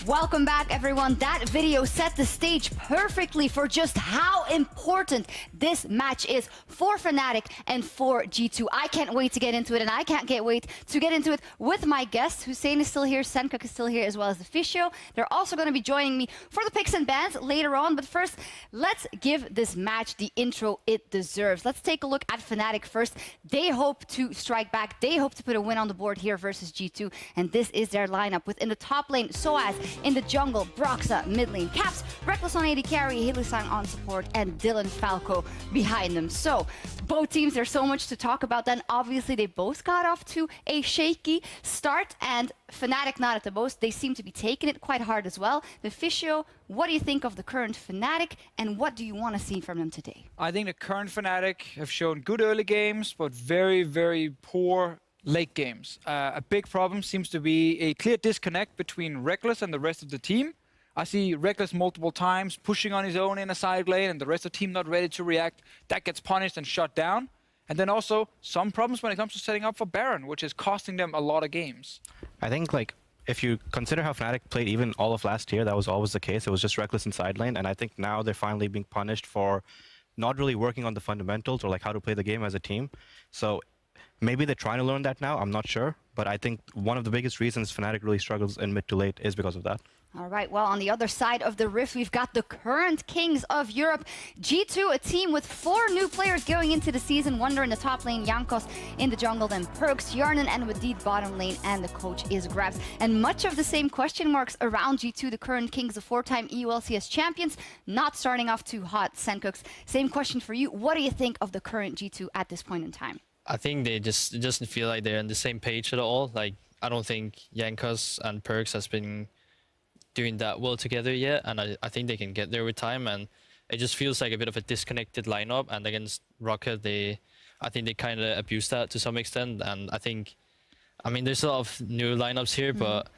Welcome back, everyone. That video set the stage perfectly for just how important this match is for Fnatic and for G2. I can't wait to get into it, and I can't wait to get into it with my guests. Hussein is still here, Senkuk is still here, as well as the Fisio. They're also going to be joining me for the picks and bans later on. But first, let's give this match the intro it deserves. Let's take a look at Fnatic first. They hope to strike back. They hope to put a win on the board here versus G2. And this is their lineup. Within the top lane, Soaz. In the jungle, Broxa, mid lane, Caps, Reckless on AD carry, Hylissang on support, and Dylan Falco behind them. So, both teams, there's so much to talk about. Then, obviously, they both got off to a shaky start, and Fnatic not at the most. They seem to be taking it quite hard as well. The Fisio, what do you think of the current Fnatic, and what do you want to see from them today? I think the current Fnatic have shown good early games, but very, very poor late games. A big problem seems to be a clear disconnect between Reckless and the rest of the team. I see Reckless multiple times pushing on his own in a side lane and the rest of the team not ready to react. That gets punished and shut down. And then also some problems when it comes to setting up for Baron, which is costing them a lot of games. I think if you consider how Fnatic played even all of last year, that was always the case. It was just Reckless in side lane, and I think now they're finally being punished for not really working on the fundamentals or how to play the game as a team. So maybe they're trying to learn that now, I'm not sure. But I think one of the biggest reasons Fnatic really struggles in mid to late is because of that. All right, well, on the other side of the rift, we've got the current kings of Europe. G2, a team with 4 new players going into the season. Wunder in the top lane, Jankos in the jungle, then Perks, Yarnan, and Wadid bottom lane, and the coach is Grabs. And much of the same question marks around G2, the current kings, the 4-time EU LCS champions, not starting off too hot. Senkooks, same question for you. What do you think of the current G2 at this point in time? I think it doesn't feel like they're on the same page at all. I don't think Jankos and Perks has been doing that well together yet, and I think they can get there with time. And it just feels like a bit of a disconnected lineup. And against Rocket, I think they kind of abused that to some extent. And I mean, there's a lot of new lineups here, but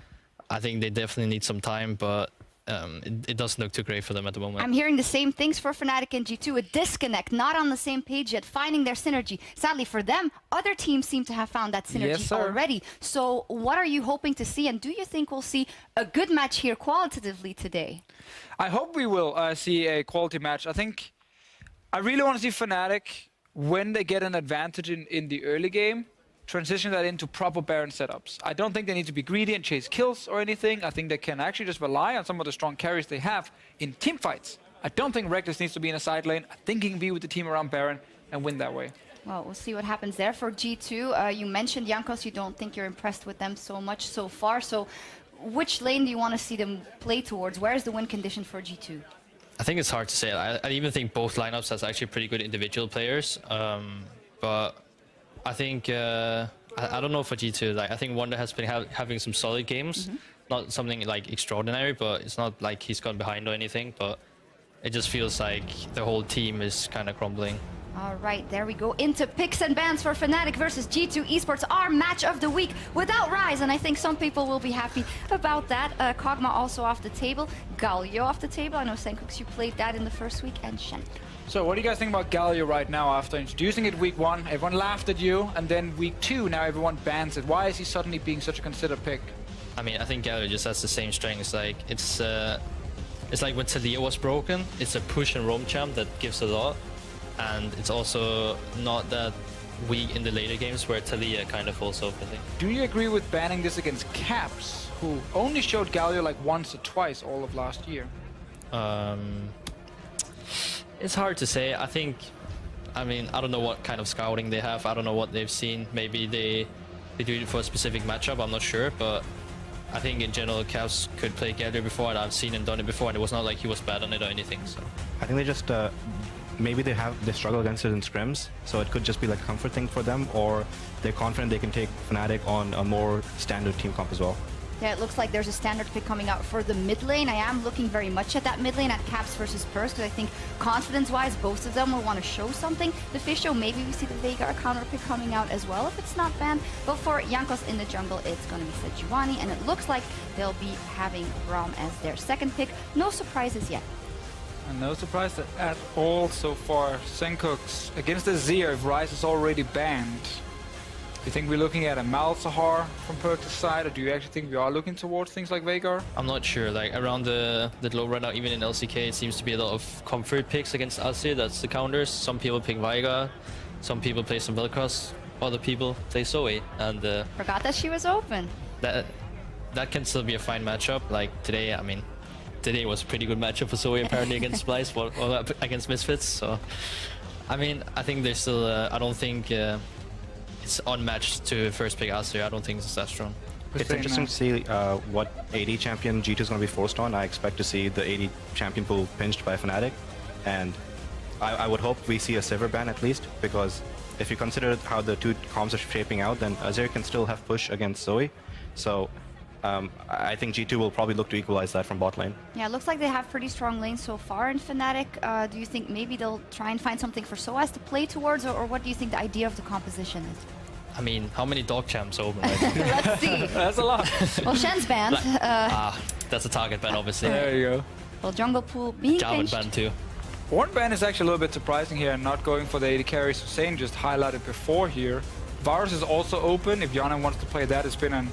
I think they definitely need some time. But it doesn't look too great for them at the moment. I'm hearing the same things for Fnatic and G2, a disconnect, not on the same page yet, finding their synergy. Sadly for them, other teams seem to have found that synergy already. So what are you hoping to see, and do you think we'll see a good match here qualitatively today? I hope we will see a quality match. I really want to see Fnatic, when they get an advantage in the early game, transition that into proper Baron setups. I don't think they need to be greedy and chase kills or anything. I think they can actually just rely on some of the strong carries they have in team fights. I don't think Reckless needs to be in a side lane. I think he can be with the team around Baron and win that way. Well, we'll see what happens there for G2. You mentioned Jankos, you don't think you're impressed with them so much so far. So which lane do you want to see them play towards? Where is the win condition for G2? I think it's hard to say. I even think both lineups has actually pretty good individual players. But I think, I don't know for G2, I think Wunder has been having some solid games. Not something extraordinary, but it's not like he's gone behind or anything, but it just feels like the whole team is kind of crumbling. All right, there we go into picks and bans for Fnatic versus G2 Esports, our match of the week without Ryze, and I think some people will be happy about that. Kog'Maw also off the table, Galio off the table. I know Senkooks, you played that in the first week, and Shen. So what do you guys think about Galio right now after introducing it week 1? Everyone laughed at you, and then week 2, now everyone bans it. Why is he suddenly being such a considered pick? I mean, I think Galio just has the same strengths. It's like when Talia was broken, it's a push and roam champ that gives a lot. And it's also not that weak in the later games where Talia kind of falls off, I think. Do you agree with banning this against Caps, who only showed Galio once or twice all of last year? It's hard to say. I mean, I don't know what kind of scouting they have. I don't know what they've seen. Maybe they do it for a specific matchup. I'm not sure, but I think in general, Caps could play Galio before, and I've seen him done it before, and it was not like he was bad on it or anything. So I think they just maybe they struggle against it in scrims, so it could just be a comfort thing for them, or they're confident they can take Fnatic on a more standard team comp as well. Yeah, it looks like there's a standard pick coming out for the mid lane. I am looking very much at that mid lane at Caps versus Perks, because I think confidence-wise, both of them will want to show something. The Fisio, maybe we see the Veigar counter pick coming out as well if it's not banned. But for Jankos in the jungle, it's going to be Sejuani, and it looks like they'll be having Braum as their second pick. No surprises yet. And no surprise at all so far. Senkooks against the Zir, if Ryze is already banned. Do you think we're looking at a Malzahar from Perk's side, or do you actually think we are looking towards things like Veigar? I'm not sure. Like around the low right now, even in LCK, it seems to be a lot of comfort picks against Azir. That's the counters. Some people pick Veigar, some people play some Vel'Koz, other people play Zoe, and Forgot that she was open. that can still be a fine matchup. Like today, I mean, today was a pretty good matchup for Zoe apparently against Splice, or against Misfits. So, I mean, I think there's still. I don't think it's unmatched to first pick Azir. I don't think it's that strong. It's interesting to see what AD champion G2 is going to be forced on. I expect to see the AD champion pool pinched by Fnatic, and I would hope we see a Sivir ban at least, because if you consider how the two comps are shaping out, then Azir can still have push against Zoe. So I think G2 will probably look to equalize that from bot lane. Yeah, it looks like they have pretty strong lanes so far in Fnatic. Do you think maybe they'll try and find something for Soaz to play towards, or what do you think the idea of the composition is? I mean, how many dog champs open right now? Let's see. That's a lot. Well, Shen's banned. That's a target ban, obviously. There you go. Well, jungle pool being Jarvan pinched. ban too. One ban is actually a little bit surprising here and not going for the AD carries Hussein just highlighted before here. Varus is also open if Yana wants to play that. It's been a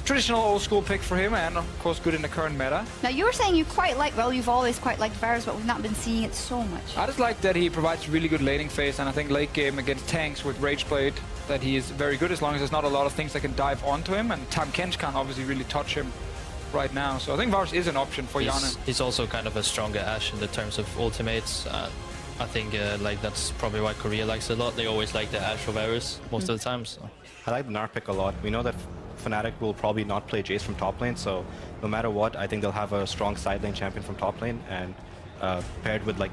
traditional old school pick for him and of course good in the current meta. Now you were saying you quite like, well, you've always quite liked Varus, but we've not been seeing it so much. I just like that he provides really good laning phase, and I think late game against tanks with Rageblade that he is very good as long as there's not a lot of things that can dive onto him, and Tam Kench can't obviously really touch him right now. So I think Varus is an option for Yana. He's also kind of a stronger Ashe in the terms of ultimates. I think like that's probably why Korea likes it a lot. They always like the Ashe or Varus most of the time. So. I like the Gnar pick a lot. We know that Fnatic will probably not play Jace from top lane, so no matter what, I think they'll have a strong side lane champion from top lane, and paired with like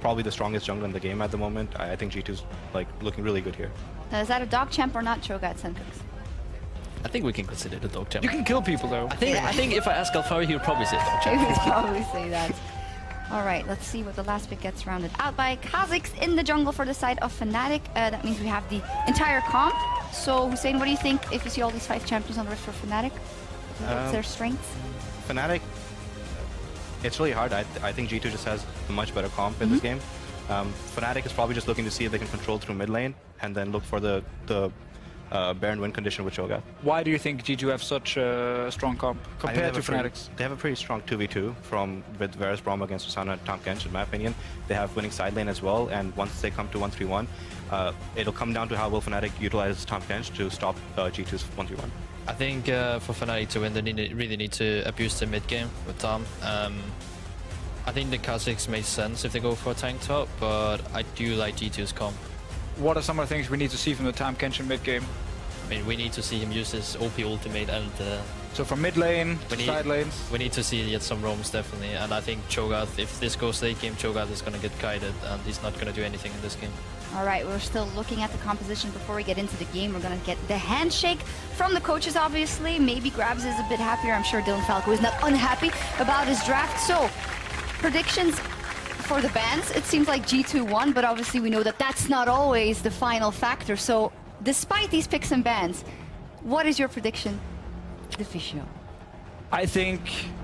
probably the strongest jungler in the game at the moment, I think G2's like looking really good here. Now, is that a dog champ or not, Cho'Gath Sencooks? I think we can consider it a dog champ. You can kill people though. I think if I ask Alfari, he would probably say dog He champ. would probably say that. All right, let's see what the last pick gets rounded out by. Kha'Zix in the jungle for the side of Fnatic. That means we have the entire comp. So, Hussein, what do you think if you see all these 5 champions on the Rift for Fnatic? What's their strengths? Fnatic, it's really hard. I think G2 just has a much better comp in this game. Fnatic is probably just looking to see if they can control through mid lane and then look for the Baron win condition with Cho'Gath. Why do you think G2 have such a strong comp compared to Fnatic's? They have a pretty strong 2v2 with Varus Braum against Susana and Tahm Kench, in my opinion. They have winning side lane as well, and once they come to 1-3-1, it'll come down to how will Fnatic utilize Tahm Kench to stop G2's 1-3-1. I think for Fnatic to win, they really need to abuse the mid game with Tom. I think the Kha'Zix makes sense if they go for a tank top, but I do like G2's comp. What are some of the things we need to see from the Tahm Kench in mid game? I mean, we need to see him use his OP ultimate, and so from mid lane to side lanes? We need to see yet some roams, definitely. And I think Cho'Gath, if this goes late game, Cho'Gath is going to get guided, and he's not going to do anything in this game. All right, we're still looking at the composition before we get into the game. We're going to get the handshake from the coaches, obviously. Maybe Grabs is a bit happier. I'm sure Dylan Falco is not unhappy about his draft. So, predictions for the bans. It seems like G2 won, but obviously we know that that's not always the final factor. So, despite these picks and bans, what is your prediction, Deficio? I think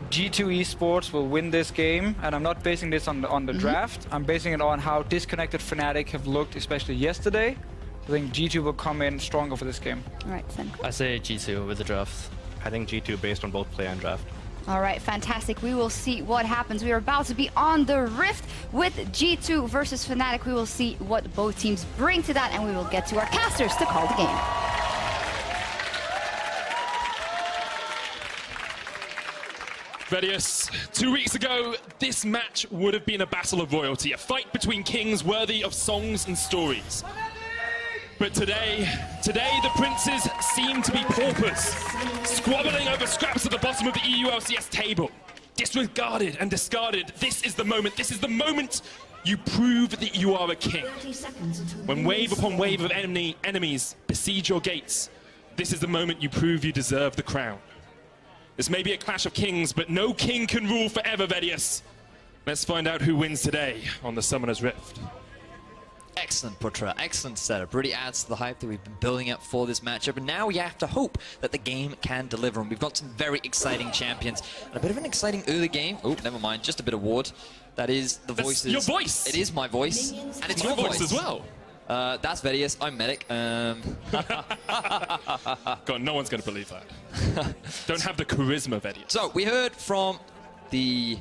G2 Esports will win this game, and I'm not basing this on the draft. I'm basing it on how disconnected Fnatic have looked, especially yesterday. I think G2 will come in stronger for this game. All right, Senko. I say G2 with the draft. I think G2 based on both play and draft. All right, fantastic. We will see what happens. We are about to be on the Rift with G2 versus Fnatic. We will see what both teams bring to that, and we will get to our casters to call the game. Vedius, 2 weeks ago, this match would have been a battle of royalty, a fight between kings worthy of songs and stories. But today the princes seem to be paupers, squabbling over scraps at the bottom of the EU LCS table. Disregarded and discarded, this is the moment you prove that you are a king. When wave upon wave of enemies besiege your gates, this is the moment you prove you deserve the crown. This may be a clash of kings, but no king can rule forever, Vedius. Let's find out who wins today on the Summoner's Rift. Excellent, Putra. Excellent setup. Really adds to the hype that we've been building up for this matchup. And now we have to hope that the game can deliver. And we've got some very exciting champions. And a bit of an exciting early game. Oh, never mind. Just a bit of ward. That is the voices. Your voice! It is my voice. And it's my your voice as well. That's Vedius. I'm Medic. God, no one's going to believe that. Don't have the charisma, Vedius. So, we heard from the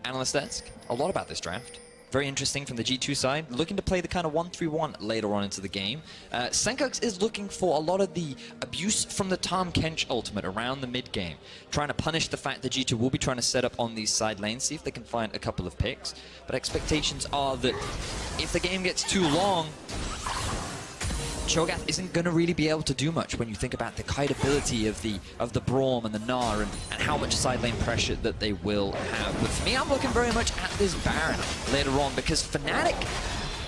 analyst desk a lot about this draft. Very interesting from the G2 side, looking to play the kind of 1-3-1 later on into the game. Senkux is looking for a lot of the abuse from the Tahm Kench ultimate around the mid game, trying to punish the fact that G2 will be trying to set up on these side lanes, see if they can find a couple of picks. But expectations are that if the game gets too long, Cho'Gath isn't going to really be able to do much when you think about the kiteability of the Braum and the Gnar and how much side lane pressure that they will have. But for me, I'm looking very much at this Baron later on because Fnatic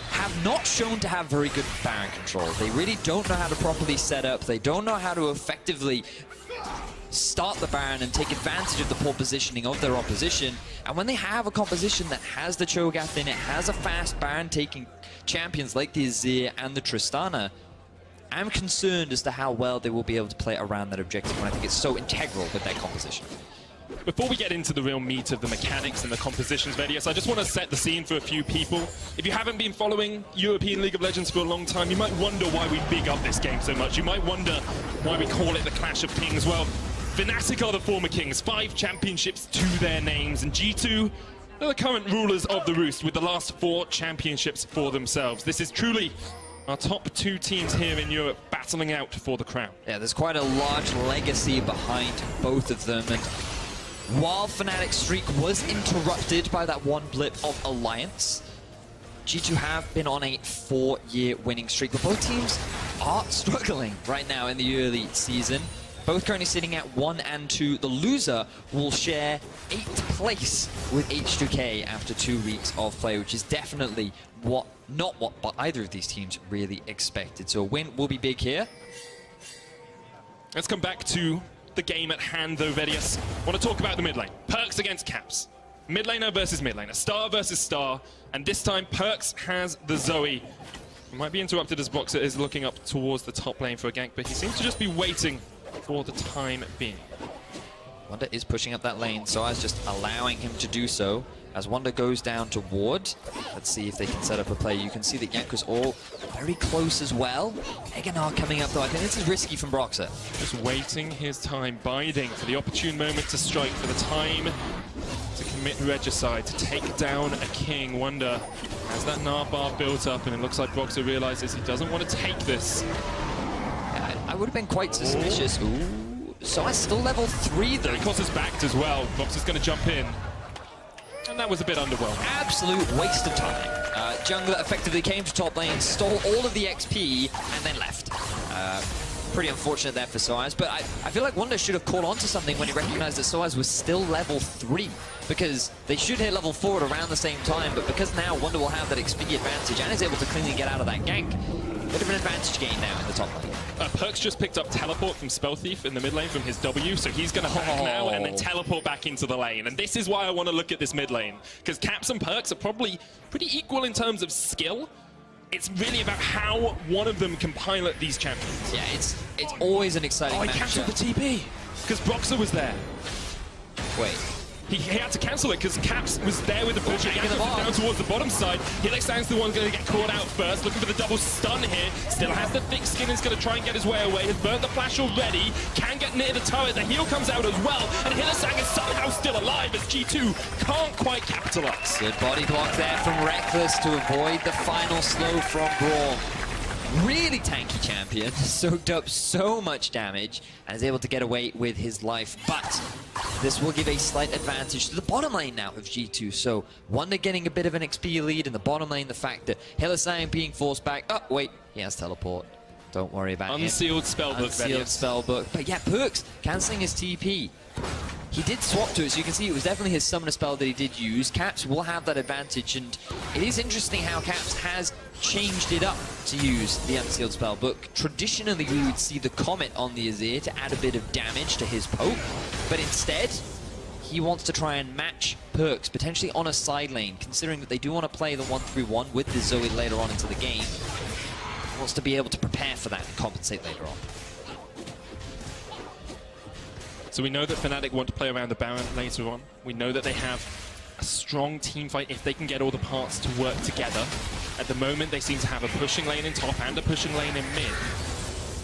have not shown to have very good Baron control. They really don't know how to properly set up. They don't know how to effectively start the Baron and take advantage of the poor positioning of their opposition. And when they have a composition that has the Cho'Gath in it, has a fast Baron taking champions like the Azir and the Tristana, I'm concerned as to how well they will be able to play around that objective when I think it's so integral with their composition. Before we get into the real meat of the mechanics and the compositions, Vedius, I just want to set the scene for a few people. If you haven't been following European League of Legends for a long time, you might wonder why we big up this game so much. You might wonder why we call it the Clash of Kings. Well, Fnatic are the former kings, 5 championships to their names, and G2 are the current rulers of the roost with the last 4 championships for themselves. This is truly our top 2 teams here in Europe battling out for the crown. Yeah, there's quite a large legacy behind both of them, and while Fnatic's streak was interrupted by that one blip of Alliance, G2 have been on a 4-year winning streak, but both teams are struggling right now in the early season. Both currently sitting at 1 and 2. The loser will share 8th place with H2K after 2 weeks of play, which is definitely not what either of these teams really expected. So a win will be big here. Let's come back to the game at hand, though, Vedius. I want to talk about the mid lane. Perks against Caps. Mid laner versus mid laner. Star versus Star. And this time, Perks has the Zoe. He might be interrupted as Boxer is looking up towards the top lane for a gank, but he seems to just be waiting for the time being. Wonder is pushing up that lane, so as just allowing him to do so. As Wonder goes down to ward, let's see if they can set up a play. You can see that Yanko's all very close as well. Eganar coming up though, I think this is risky from Broxer. Just waiting his time, biding for the opportune moment to strike, for the time to commit regicide, to take down a king. Wonder has that Gnar bar built up, and it looks like Broxer realizes he doesn't want to take this. I would have been quite suspicious. Ooh, so I still level 3 though. Of course, it's backed as well. Broxer's going to jump in. And that was a bit underwhelming. Absolute waste of time. Jungler effectively came to top lane, stole all of the XP, and then left. Pretty unfortunate there for Soaz, but I feel like Wonder should have caught on to something when he recognized that Soaz was still level 3, because they should hit level 4 at around the same time, but because now Wonder will have that XP advantage and is able to cleanly get out of that gank, bit of an advantage gain now in the top lane. Perks just picked up Teleport from Spell Thief in the mid lane from his W, so he's going to back now and then teleport back into the lane. And this is why I want to look at this mid lane, because Caps and Perks are probably pretty equal in terms of skill. It's really about how one of them can pilot these champions. Yeah, it's always an exciting matchup. He cancelled the TP, because Broxer was there. Wait. He had to cancel it because Caps was there with the push. He down towards the bottom side. Hilexang's the one going to get caught out first, looking for the double stun here. Still has the thick skin, is going to try and get his way away. Has burnt the flash already. Can get near the turret. The heal comes out as well. And Hilexang is somehow still alive as G2 can't quite capitalize. Good body block there from Reckless to avoid the final slow from Braum. Really tanky champion, soaked up so much damage and is able to get away with his life, but this will give a slight advantage to the bottom lane now of G2. So Wonder getting a bit of an XP lead in the bottom lane, the fact that Hilexang being forced back. Oh wait, he has teleport. Don't worry about Unsealed spellbook. Unsealed spellbook. But yeah, Perks cancelling his TP. He did swap to it, so you can see it was definitely his summoner spell that he did use. Caps will have that advantage, and it is interesting how Caps has changed it up to use the unsealed spellbook. Traditionally, we would see the Comet on the Azir to add a bit of damage to his poke, but instead, he wants to try and match Perks, potentially on a side lane, considering that they do want to play the 1-3-1 with the Zoe later on into the game. He wants to be able to prepare for that and compensate later on. So we know that Fnatic want to play around the Baron later on. We know that they have a strong team fight if they can get all the parts to work together. At the moment, they seem to have a pushing lane in top and a pushing lane in mid.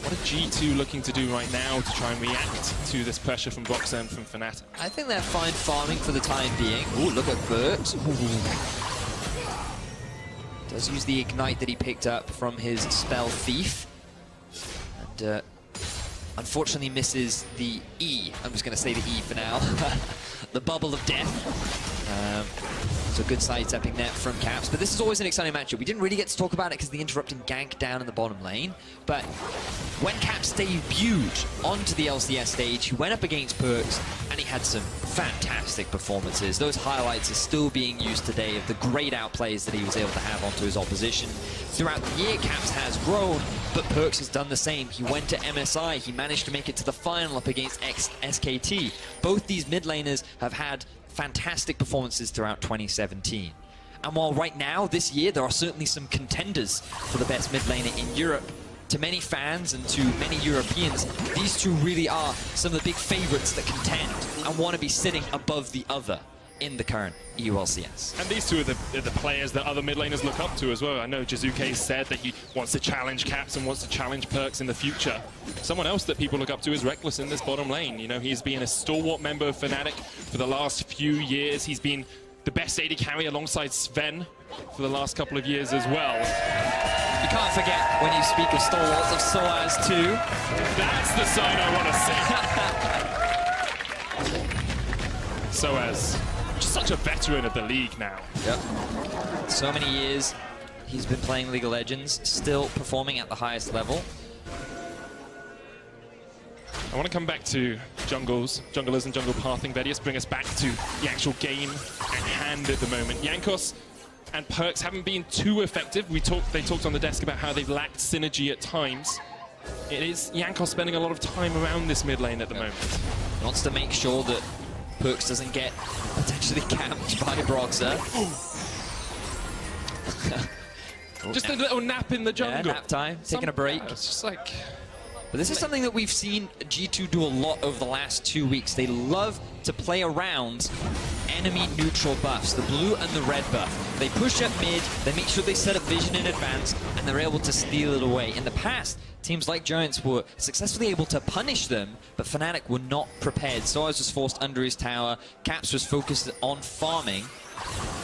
What are G2 looking to do right now to try and react to this pressure from Boxer and from Fnatic? I think they're fine farming for the time being. Ooh, look at Bert. Does use the Ignite that he picked up from his Spell Thief. And unfortunately misses the E. I'm just going to say the E for now. The Bubble of Death. So good side-stepping there from Caps, but this is always an exciting matchup. We didn't really get to talk about it because the interrupting gank down in the bottom lane, but when Caps debuted onto the LCS stage, he went up against Perks, and he had some fantastic performances. Those highlights are still being used today of the great outplays that he was able to have onto his opposition. Throughout the year, Caps has grown, but Perks has done the same. He went to MSI, he managed to make it to the final up against SKT. Both these mid laners have had fantastic performances throughout 2017. And while right now, this year, there are certainly some contenders for the best mid laner in Europe, to many fans and to many Europeans, these two really are some of the big favorites that contend and want to be sitting above the other in the current EU LCS. And these two are the players that other mid laners look up to as well. I know Jizuke said that he wants to challenge Caps and wants to challenge Perks in the future. Someone else that people look up to is Reckless in this bottom lane. You know, he's been a stalwart member of Fnatic for the last few years. He's been the best AD carry alongside Sven for the last couple of years as well. You can't forget when you speak of stalwarts of SOAS too. That's the sign I want to see. SOAS, just such a veteran of the league now. Yep. So many years he's been playing League of Legends, still performing at the highest level. I want to come back to junglers and jungle pathing. Vedius, bring us back to the actual game at hand at the moment. Jankos and Perks haven't been too effective. They talked on the desk about how they've lacked synergy at times. It is Jankos spending a lot of time around this mid lane at the moment. He wants to make sure that Perks doesn't get potentially camped by Broxer. Just a little nap in the jungle. Yeah, nap time, taking a break. It's just like... But this is something that we've seen G2 do a lot over the last 2 weeks. They love to play around enemy neutral buffs, the blue and the red buff. They push up mid, they make sure they set up vision in advance, and they're able to steal it away. In the past, teams like Giants were successfully able to punish them, but Fnatic were not prepared. Soaz was forced under his tower, Caps was focused on farming,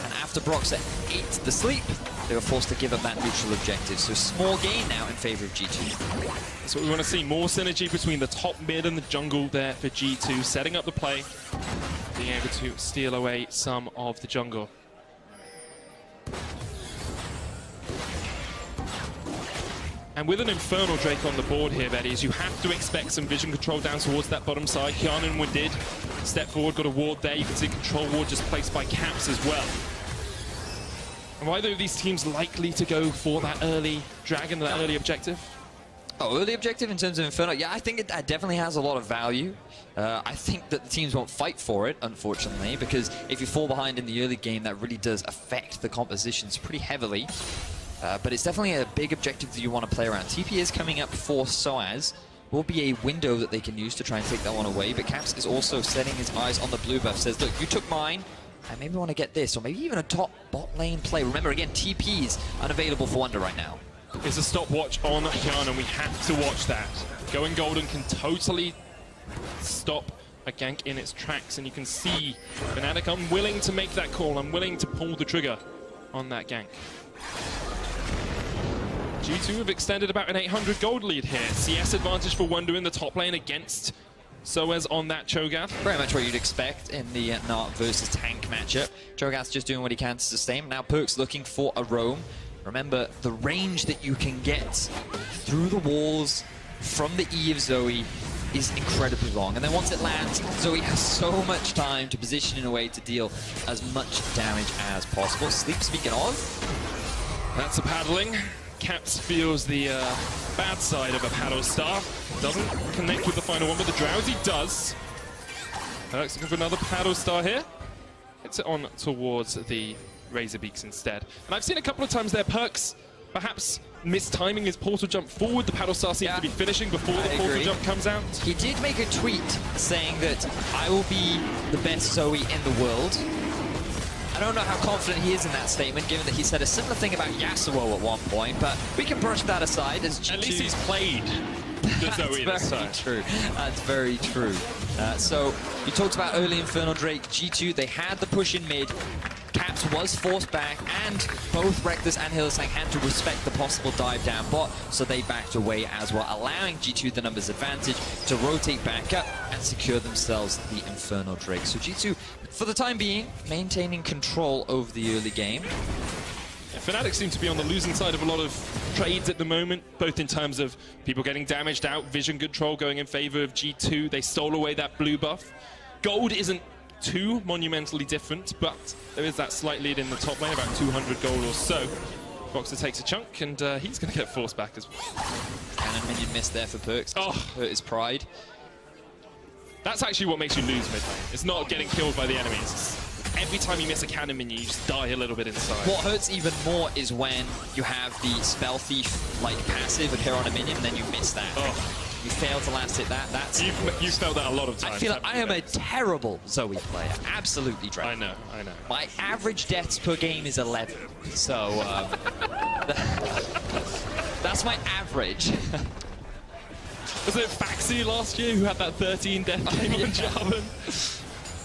and after Broxer ate the sleep, they were forced to give up that neutral objective. So small gain now in favor of G2. That's what we want to see, more synergy between the top mid and the jungle there for G2, setting up the play, being able to steal away some of the jungle. And with an Infernal Drake on the board here, Betties, you have to expect some vision control down towards that bottom side. Hyunwoo did step forward, got a ward there. You can see control ward just placed by Caps as well. And why are these teams likely to go for that early dragon, that early objective? Oh, early objective in terms of Inferno? Yeah, I think it definitely has a lot of value. I think that the teams won't fight for it, unfortunately, because if you fall behind in the early game, that really does affect the compositions pretty heavily. But it's definitely a big objective that you want to play around. TP is coming up for Soaz. Will be a window that they can use to try and take that one away, but Caps is also setting his eyes on the blue buff. Says, look, you took mine, I maybe want to get this, or maybe even a top bot lane play. Remember, again, TP's unavailable for Wonder right now. It's a stopwatch on Hyun, and we have to watch that. Going golden can totally stop a gank in its tracks, and you can see Fnatic unwilling to make that call, unwilling to pull the trigger on that gank. G2 have extended about an 800 gold lead here. CS advantage for Wonder in the top lane against Soaz on that Cho'Gath. Very much what you'd expect in the Nart versus Tank matchup. Cho'Gath's just doing what he can to sustain. Now Perk's looking for a roam. Remember, the range that you can get through the walls from the E of Zoe is incredibly long. And then once it lands, Zoe has so much time to position in a way to deal as much damage as possible. Sleep, speaking of. That's a paddling. Caps feels the bad side of a paddle star. Doesn't connect with the final one, but the Drowsy does. Alex looking for another paddle star here. Hits it on towards the Razor Beaks instead. And I've seen a couple of times there, Perks perhaps mistiming his portal jump forward. The paddle star seems to be finishing before the portal jump comes out. He did make a tweet saying that I will be the best Zoe in the world. I don't know how confident he is in that statement, given that he said a similar thing about Yasuo at one point, but we can brush that aside as G2... At least he's played the Zoe this time. True. That's very true. So, you talked about early Infernal Drake. G2, they had the push in mid. Caps was forced back, and both Reckless and Hillsang had to respect the possible dive down bot, so they backed away as well, allowing G2 the numbers advantage to rotate back up and secure themselves the Infernal Drake. So G2, for the time being, maintaining control over the early game. Yeah, Fnatic seem to be on the losing side of a lot of trades at the moment, both in terms of people getting damaged out, vision control going in favor of G2. They stole away that blue buff. Gold isn't too monumentally different, but there is that slight lead in the top lane, about 200 gold or so. Boxer takes a chunk, and he's going to get forced back as well. Cannon minion missed there for Perks. Oh. Hurt his pride. That's actually what makes you lose mid lane. It's not getting killed by the enemies. Every time you miss a cannon minion, you just die a little bit inside. What hurts even more is when you have the Spell Thief-like passive and hit on a minion, and then you miss that. Oh. You fail to last hit that. That's... You've felt that a lot of times. I feel like I am a terrible Zoe player. Absolutely dreadful. I know. My average deaths per game is 11. So, that's my average. Was it Faxi last year who had that 13 death game on Jarvan?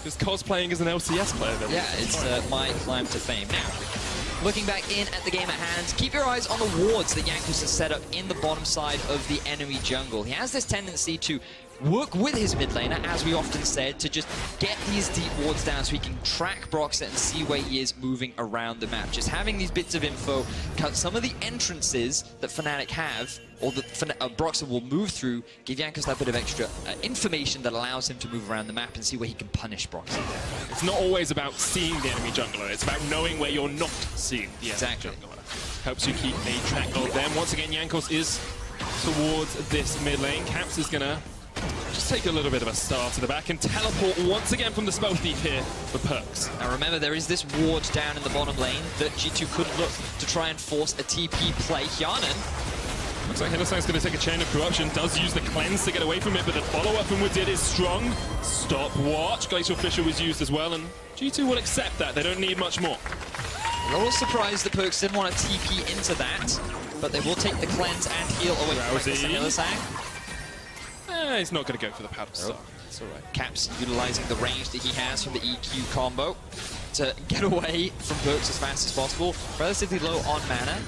Just cosplaying as an LCS player then. Yeah, it's my climb to fame. Now, looking back in at the game at hand, keep your eyes on the wards that Jankos has set up in the bottom side of the enemy jungle. He has this tendency to work with his mid laner, as we often said, to just get these deep wards down so he can track Broxah and see where he is moving around the map. Just having these bits of info, cut some of the entrances that Fnatic have, or that Broxah will move through, give Jankos that bit of extra information that allows him to move around the map and see where he can punish Broxah. It's not always about seeing the enemy jungler, it's about knowing where you're not seeing the enemy jungler. Helps you keep a track of them. Once again, Jankos is towards this mid lane. Caps is gonna just take a little bit of a start to the back and teleport once again from the Spell Thief here for Perks. Now remember, there is this ward down in the bottom lane that G2 could look to try and force a TP play. Hjarnan. Looks like Hillsang's going to take a Chain of Corruption, does use the Cleanse to get away from it, but the follow-up from Woodid is strong. Stopwatch, Glacial Fissure was used as well, and G2 will accept that. They don't need much more. A little surprised that Perks didn't want to TP into that, but they will take the Cleanse and heal away from Hillsang. He's not going to go for the Powder Star. It's all right. Caps utilizing the range that he has from the EQ combo to get away from Perks as fast as possible. Relatively low on mana.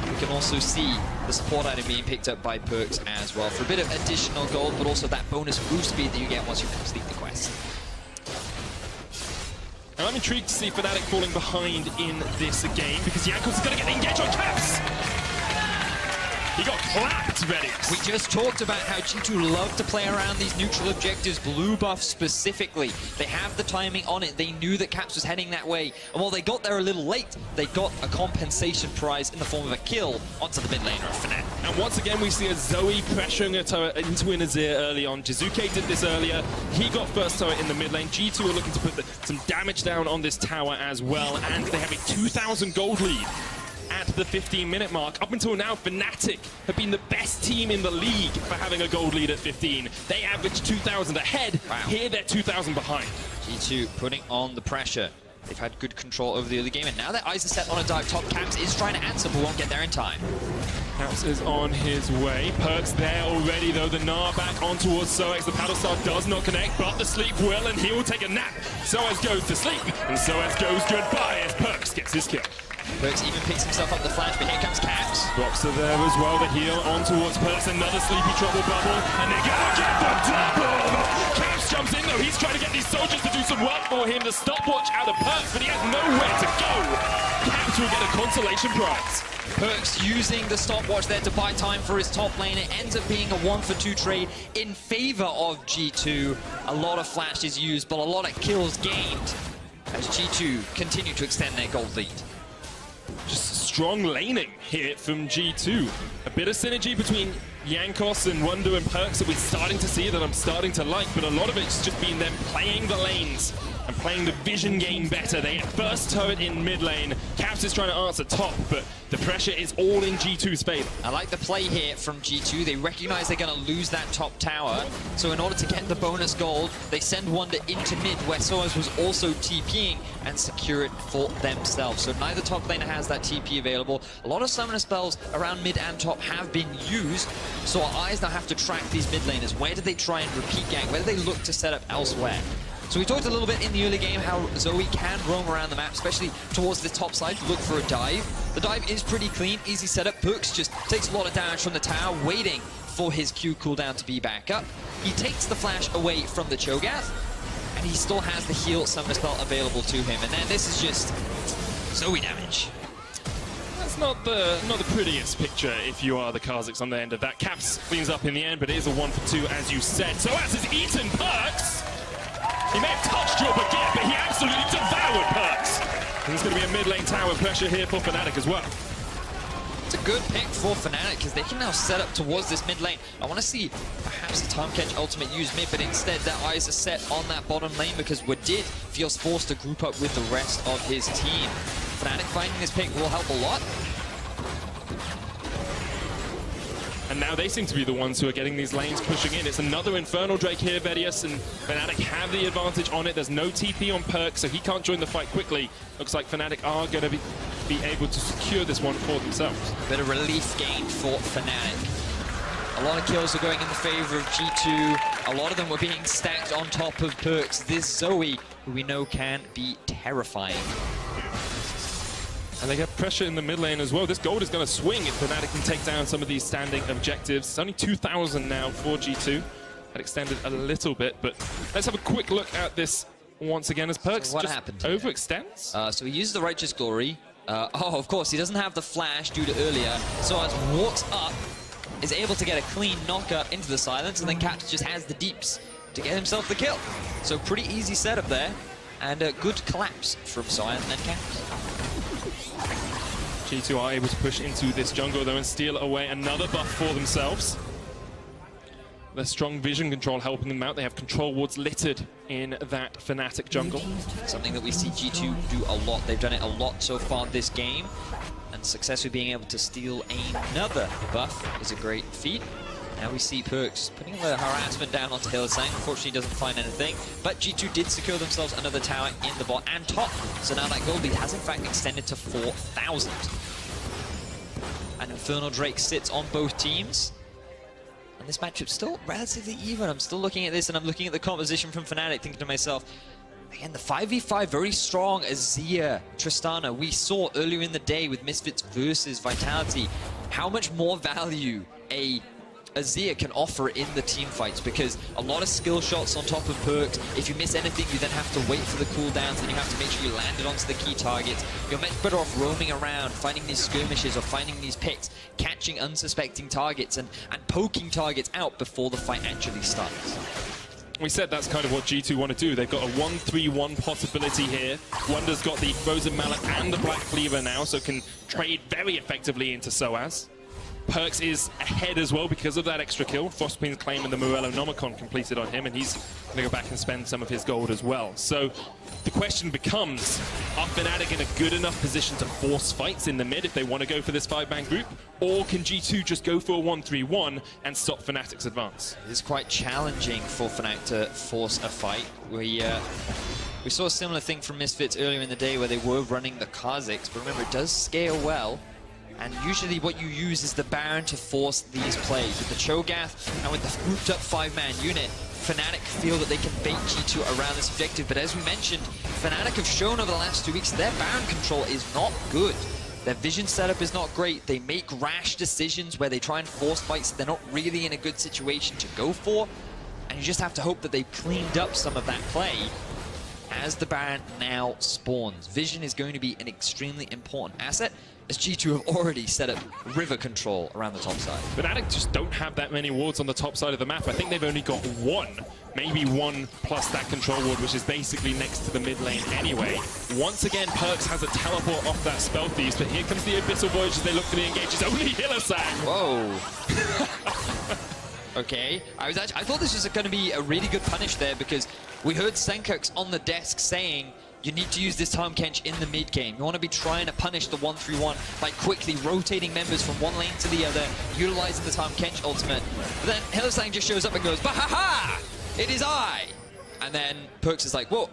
We can also see the support item being picked up by Perks as well for a bit of additional gold, but also that bonus move speed that you get once you complete the quest. And I'm intrigued to see Fnatic falling behind in this game, because Jankos is going to get the engage on Caps! He got clapped, Redix. We just talked about how G2 love to play around these neutral objectives, blue buff specifically. They have the timing on it. They knew that Caps was heading that way. And while they got there a little late, they got a compensation prize in the form of a kill onto the mid laner of Fnatic. And once again, we see a Zoe pressuring a turret into an Azir early on. Jizuke did this earlier. He got first turret in the mid lane. G2 are looking to put some damage down on this tower as well. And they have a 2,000 gold lead at the 15-minute mark. Up until now, Fnatic have been the best team in the league for having a gold lead at 15. They averaged 2,000 ahead. Wow. Here, they're 2,000 behind. G2 putting on the pressure. They've had good control over the early game, and now their eyes are set on a dive top. Caps is trying to answer, but won't get there in time. Caps is on his way. Perks there already, though. The Gnar back on towards Soaz. The Paddle Star does not connect, but the sleep will, and he will take a nap. Soaz goes to sleep, and Soaz goes goodbye as Perks gets his kill. Perks even picks himself up the flash, but here comes Caps. Broxah there as well, the heal on towards Perks, another sleepy trouble bubble, and they're gonna get the double! Caps jumps in though, he's trying to get these soldiers to do some work for him, the stopwatch out of Perks, but he has nowhere to go! Caps will get a consolation prize. Perks using the stopwatch there to buy time for his top lane. It ends up being a 1-for-2 trade in favor of G2. A lot of flash is used, but a lot of kills gained as G2 continue to extend their gold lead. Just strong laning here from G2. A bit of synergy between Jankos and Wonder and Perks that we're starting to see, that I'm starting to like, but a lot of it's just been them playing the lanes and playing the vision game better. They get first turret in mid lane. Caps is trying to answer top, but the pressure is all in G2's favor. I like the play here from G2. They recognize they're going to lose that top tower. So in order to get the bonus gold, they send Wonder into mid, where Soaz was also TPing, and secure it for themselves. So neither top laner has that TP available. A lot of summoner spells around mid and top have been used. So our eyes now have to track these mid laners. Where do they try and repeat gank? Where do they look to set up elsewhere? So we talked a little bit in the early game how Zoe can roam around the map, especially towards the top side to look for a dive. The dive is pretty clean, easy setup. Perks just takes a lot of damage from the tower, waiting for his Q cooldown to be back up. He takes the flash away from the Cho'Gath, and he still has the heal summoner spell available to him. And then this is just Zoe damage. That's not the prettiest picture if you are the Kazakhs on the end of that. Caps cleans up in the end, but it is a 1-for-2 as you said. So as has eaten Perks. He may have touched your baguette, but he absolutely devoured Perks. And there's going to be a mid lane tower pressure here for Fnatic as well. It's a good pick for Fnatic because they can now set up towards this mid lane. I want to see perhaps a time catch ultimate used mid, but instead their eyes are set on that bottom lane because W2D2 feels forced to group up with the rest of his team. Fnatic finding this pick will help a lot. And now they seem to be the ones who are getting these lanes pushing in. It's another Infernal Drake here, Vedius, and Fnatic have the advantage on it. There's no TP on Perk, so he can't join the fight quickly. Looks like Fnatic are going to be able to secure this one for themselves. Bit of relief gained for Fnatic. A lot of kills are going in the favor of G2. A lot of them were being stacked on top of Perks. This Zoe, who we know can be terrifying. And they get pressure in the mid lane as well. This gold is going to swing if Fnatic can take down some of these standing objectives. It's only 2,000 now for G2. That extended a little bit, but let's have a quick look at this once again as Perks So what just happened here? overextends. So he uses the Righteous Glory. Oh, of course, he doesn't have the flash due to earlier. So as walks up, is able to get a clean knock-up into the silence, and then Caps just has the deeps to get himself the kill. So pretty easy setup there, and a good collapse from Sion and Caps. G2 are able to push into this jungle though and steal away another buff for themselves. Their strong vision control helping them out. They have control wards littered in that Fnatic jungle. Something that we see G2 do a lot. They've done it a lot so far this game. And successfully being able to steal another buff is a great feat. Now we see Perks putting the harassment down onto Hillsang. Unfortunately, doesn't find anything. But G2 did secure themselves another tower in the bot and top. So now that gold lead has in fact extended to 4,000. And Infernal Drake sits on both teams. And this matchup's still relatively even. I'm still looking at this and I'm looking at the composition from Fnatic, thinking to myself, again, the 5v5 very strong. Azir, Tristana, we saw earlier in the day with Misfits versus Vitality how much more value a Azir can offer in the team fights, because a lot of skill shots on top of Perks. If you miss anything, you then have to wait for the cooldowns, and you have to make sure you land it onto the key targets. You're much better off roaming around, finding these skirmishes or finding these picks, catching unsuspecting targets and poking targets out before the fight actually starts. We said that's kind of what G2 want to do. They've got a 1-3-1 possibility here. Wonder's got the Frozen Mallet and the Black Cleaver now, so can trade very effectively into Soaz. Perks is ahead as well because of that extra kill. Frostqueen's claim and the Morello Nomicon completed on him, and he's going to go back and spend some of his gold as well. So the question becomes, are Fnatic in a good enough position to force fights in the mid if they want to go for this 5-man group? Or can G2 just go for a 1-3-1 and stop Fnatic's advance? It is quite challenging for Fnatic to force a fight. We saw a similar thing from Misfits earlier in the day where they were running the Kazakhs, but remember, it does scale well. And usually what you use is the Baron to force these plays. With the Cho'Gath and with the grouped up 5-man unit, Fnatic feel that they can bait G2 around this objective. But as we mentioned, Fnatic have shown over the last 2 weeks their Baron control is not good. Their vision setup is not great. They make rash decisions where they try and force fights they're not really in a good situation to go for. And you just have to hope that they've cleaned up some of that play as the Baron now spawns. Vision is going to be an extremely important asset, as G2 have already set up river control around the top side. Fnatic just don't have that many wards on the top side of the map. I think they've only got one, maybe one plus that control ward, which is basically next to the mid lane anyway. Once again, Perks has a teleport off that spell thief, but here comes the Abyssal Voyage as they look to the engage. It's only Hillsang. Whoa. Okay, I thought this was going to be a really good punish there because we heard Senkux on the desk saying you need to use this Tahm Kench in the mid game. You want to be trying to punish the 1-3-1 by quickly rotating members from one lane to the other, utilizing the Tahm Kench ultimate. But then Hylissang just shows up and goes, "Bah-ha-ha! It is I!" And then Perks is like, "Whoa,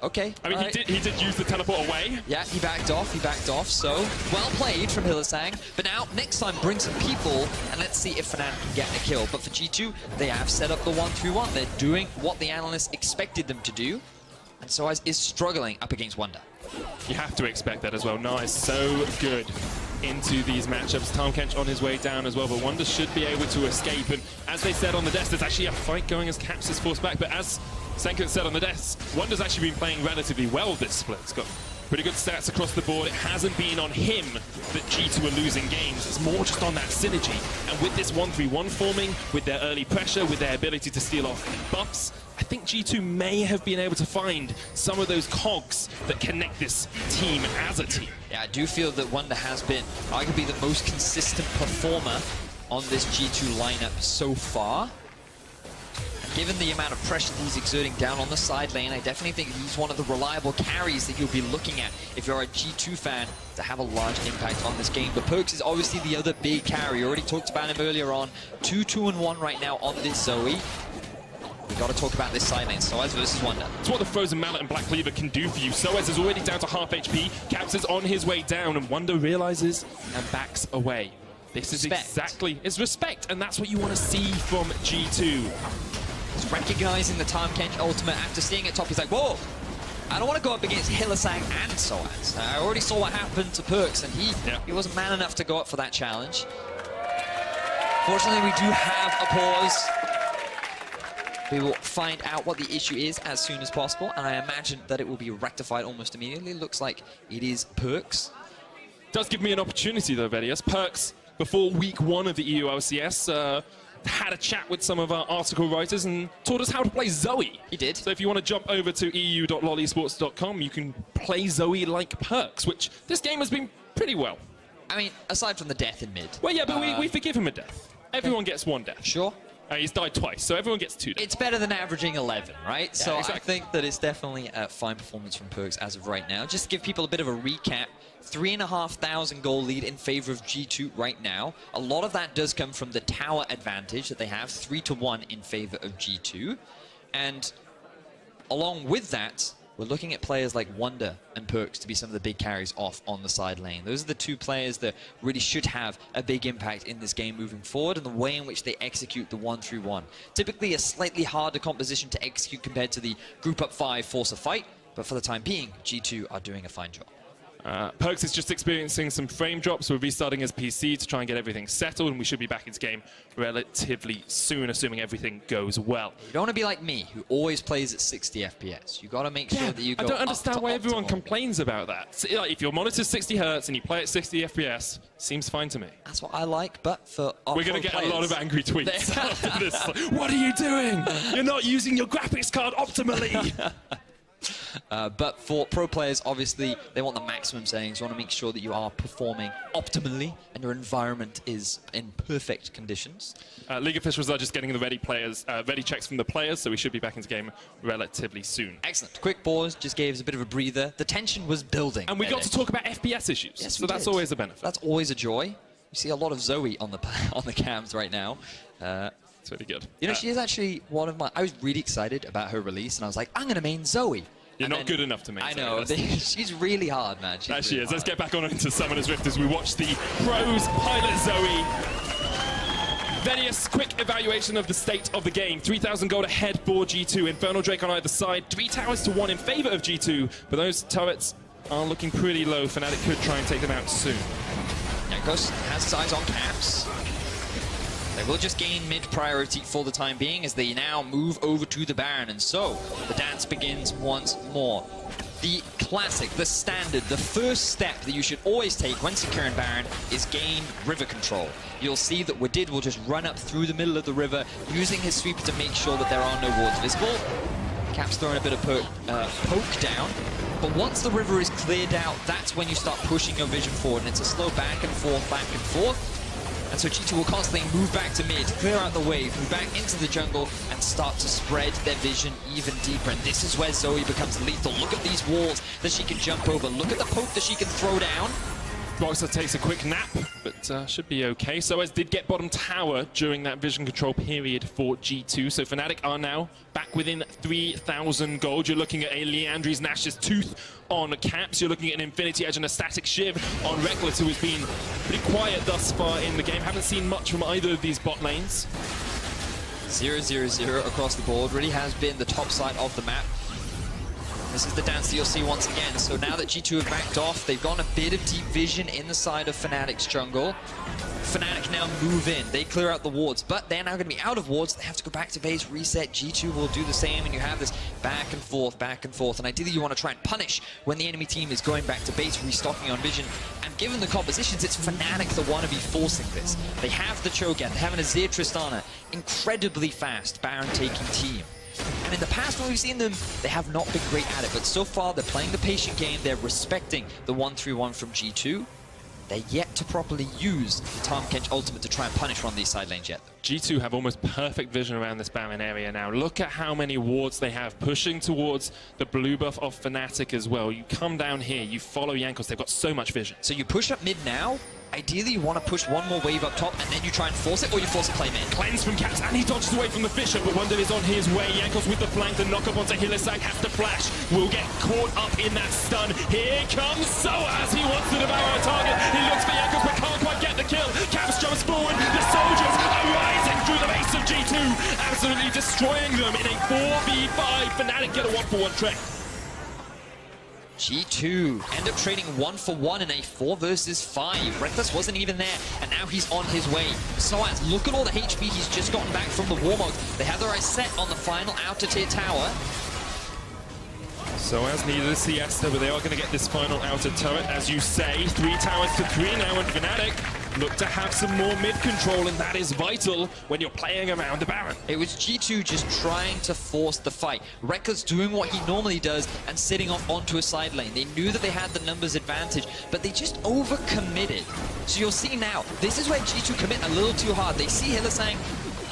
okay." I mean, right. he did use the teleport away. Yeah, he backed off, so well played from Hylissang. But now, next time, bring some people, and let's see if Fnatic can get a kill. But for G2, they have set up the 1-3-1. They're doing what the analysts expected them to do, and Soaz is struggling up against Wonder. You have to expect that as well. Nice, so good into these matchups. Tahm Kench on his way down as well, but Wonder should be able to escape. And as they said on the desk, there's actually a fight going as Caps is forced back. But as Senkut said on the desk, Wonder's actually been playing relatively well this split. He's got pretty good stats across the board. It hasn't been on him that G2 are losing games. It's more just on that synergy. And with this 1-3-1 forming, with their early pressure, with their ability to steal off buffs, I think G2 may have been able to find some of those cogs that connect this team as a team. Yeah, I do feel that Wonder has been arguably the most consistent performer on this G2 lineup so far. Given the amount of pressure he's exerting down on the side lane, I definitely think he's one of the reliable carries that you'll be looking at if you're a G2 fan to have a large impact on this game. But Perks is obviously the other big carry. We already talked about him earlier on. 2-2-1 right now on this Zoe. We've got to talk about this side lane, Soaz versus Wonder. It's what the Frozen Mallet and Black Cleaver can do for you. Soaz is already down to half HP. Caps is on his way down, and Wonder realizes and backs away. This is exactly, it's respect, and that's what you want to see from G2. He's recognizing the Tahm Kench ultimate after seeing it top. He's like, whoa, I don't want to go up against Hylissang and Soaz. I already saw what happened to Perks, and he wasn't man enough to go up for that challenge. Fortunately, we do have a pause. We will find out what the issue is as soon as possible, and I imagine that it will be rectified almost immediately. Looks like it is Perks. Does give me an opportunity though, Vedius. Perks, before week 1 of the EU LCS, had a chat with some of our article writers and taught us how to play Zoe. He did. So if you want to jump over to eu.lolesports.com, you can play Zoe like Perks, which this game has been pretty well. I mean, aside from the death in mid. Well, yeah, but we forgive him a death. Everyone gets 1 death. Sure. He's died twice, so everyone gets 2 deaths. It's better than averaging 11, right? Yeah, so exactly. I think that it's definitely a fine performance from Perks as of right now. Just to give people a bit of a recap, 3,500 goal lead in favor of G2 right now. A lot of that does come from the tower advantage that they have, 3-1 in favor of G2. And along with that, we're looking at players like Wonder and Perks to be some of the big carries off on the side lane. Those are the 2 players that really should have a big impact in this game moving forward, and the way in which they execute the 1-3-1. Typically a slightly harder composition to execute compared to the group up 5 force a fight, but for the time being, G2 are doing a fine job. Perks is just experiencing some frame drops. We're restarting his PC to try and get everything settled, and we should be back into game relatively soon, assuming everything goes well. You don't want to be like me, who always plays at 60 FPS. You got to make sure that you go I don't understand up to why everyone optimal. complains about that. So, like, if your monitor's 60 Hz and you play at 60 FPS, seems fine to me. That's what I like, but for our We're going to get a lot of angry tweets They- after this. Like, what are you doing? You're not using your graphics card optimally. But for pro players, obviously, they want the maximum settings. You want to make sure that you are performing optimally and your environment is in perfect conditions. League officials are just getting the ready checks from the players, so we should be back into game relatively soon. Excellent. Quick pause, just gave us a bit of a breather. The tension was building. And we got to talk about FPS issues, Yes, so we that's did. always a benefit. That's always a joy. You see a lot of Zoe on the cams right now. It's really good. You know, she is actually one of my... I was really excited about her release, and I was like, I'm going to main Zoe. You're not good enough to main I Zoe, know. that's the- She's really hard, man. She's That she really is. Let's hard. get back on into Summoner's Rift as we watch the pros pilot Zoe. Venius, quick evaluation of the state of the game. 3,000 gold ahead for G2. Infernal Drake on either side. 3 towers to 1 in favor of G2. But those turrets are looking pretty low. Fnatic could try and take them out soon. Jankos has his eyes on Caps. They will just gain mid priority for the time being as they now move over to the Baron. And so the dance begins once more. The classic, the standard, the first step that you should always take when securing Baron is gain river control. You'll see that Wadid will just run up through the middle of the river using his sweeper to make sure that there are no wards visible. Caps throwing a bit of poke down. But once the river is cleared out, that's when you start pushing your vision forward. And it's a slow back and forth, back and forth. And so G2 will constantly move back to mid, clear out the wave, move back into the jungle, and start to spread their vision even deeper. And this is where Zoe becomes lethal. Look at these walls that she can jump over. Look at the poke that she can throw down. Boxer takes a quick nap, but should be okay. Soaz did get bottom tower during that vision control period for G2. So Fnatic are now back within 3,000 gold. You're looking at a Leandri's Nash's Tooth on Caps. You're looking at an Infinity Edge and a Static Shiv on Reckless, who has been pretty quiet thus far in the game. Haven't seen much from either of these bot lanes. 0-0-0 across the board. Really has been the top side of the map. This is the dance that you'll see once again. So now that G2 have backed off, they've gotten a bit of deep vision in the side of Fnatic's jungle. Fnatic now move in. They clear out the wards, but they're now going to be out of wards. They have to go back to base, reset. G2 will do the same, and you have this back and forth, back and forth. And ideally, you want to try and punish when the enemy team is going back to base, restocking on vision. And given the compositions, it's Fnatic that want to be forcing this. They have the Cho'Gath, they have an Azir Tristana, incredibly fast Baron taking team. And in the past, when we've seen them, they have not been great at it. But so far, they're playing the patient game. They're respecting the 1-3-1 from G2. They're yet to properly use the Tahm Kench ultimate to try and punish one of these side lanes yet. G2 have almost perfect vision around this Baron area now. Look at how many wards they have pushing towards the blue buff of Fnatic as well. You come down here, you follow Jankos. They've got so much vision. So you push up mid now. Ideally, you want to push one more wave up top, and then you try and force it, or you force a play mid. Cleanse from Caps, and he dodges away from the Fisher, but Wonder is on his way. Jankos with the flank, the knock up onto Hylissang, has to flash. Will get caught up in that stun. Here comes Soaz. He wants to devour a target. He looks for Jankos, but can't quite get the kill. Caps jumps forward. The soldiers are rising through the base of G2, absolutely destroying them in a 4v5. Fnatic get a 1-for-1 trade. G2 end up trading 1-for-1 in a 4 versus 5. Reckless wasn't even there, and now he's on his way. Soaz, look at all the HP he's just gotten back from the Warmogs. They have their eyes set on the final outer tier tower. Soaz needed a siesta, but they are going to get this final outer turret, as you say. 3 towers to 3 now, and Fnatic look to have some more mid control, and that is vital when you're playing around the Baron. It was G2 just trying to force the fight. Reckless doing what he normally does and sitting off onto a side lane. They knew that they had the numbers advantage, but they just overcommitted. So you'll see now, this is where G2 commit a little too hard. They see Hylissang,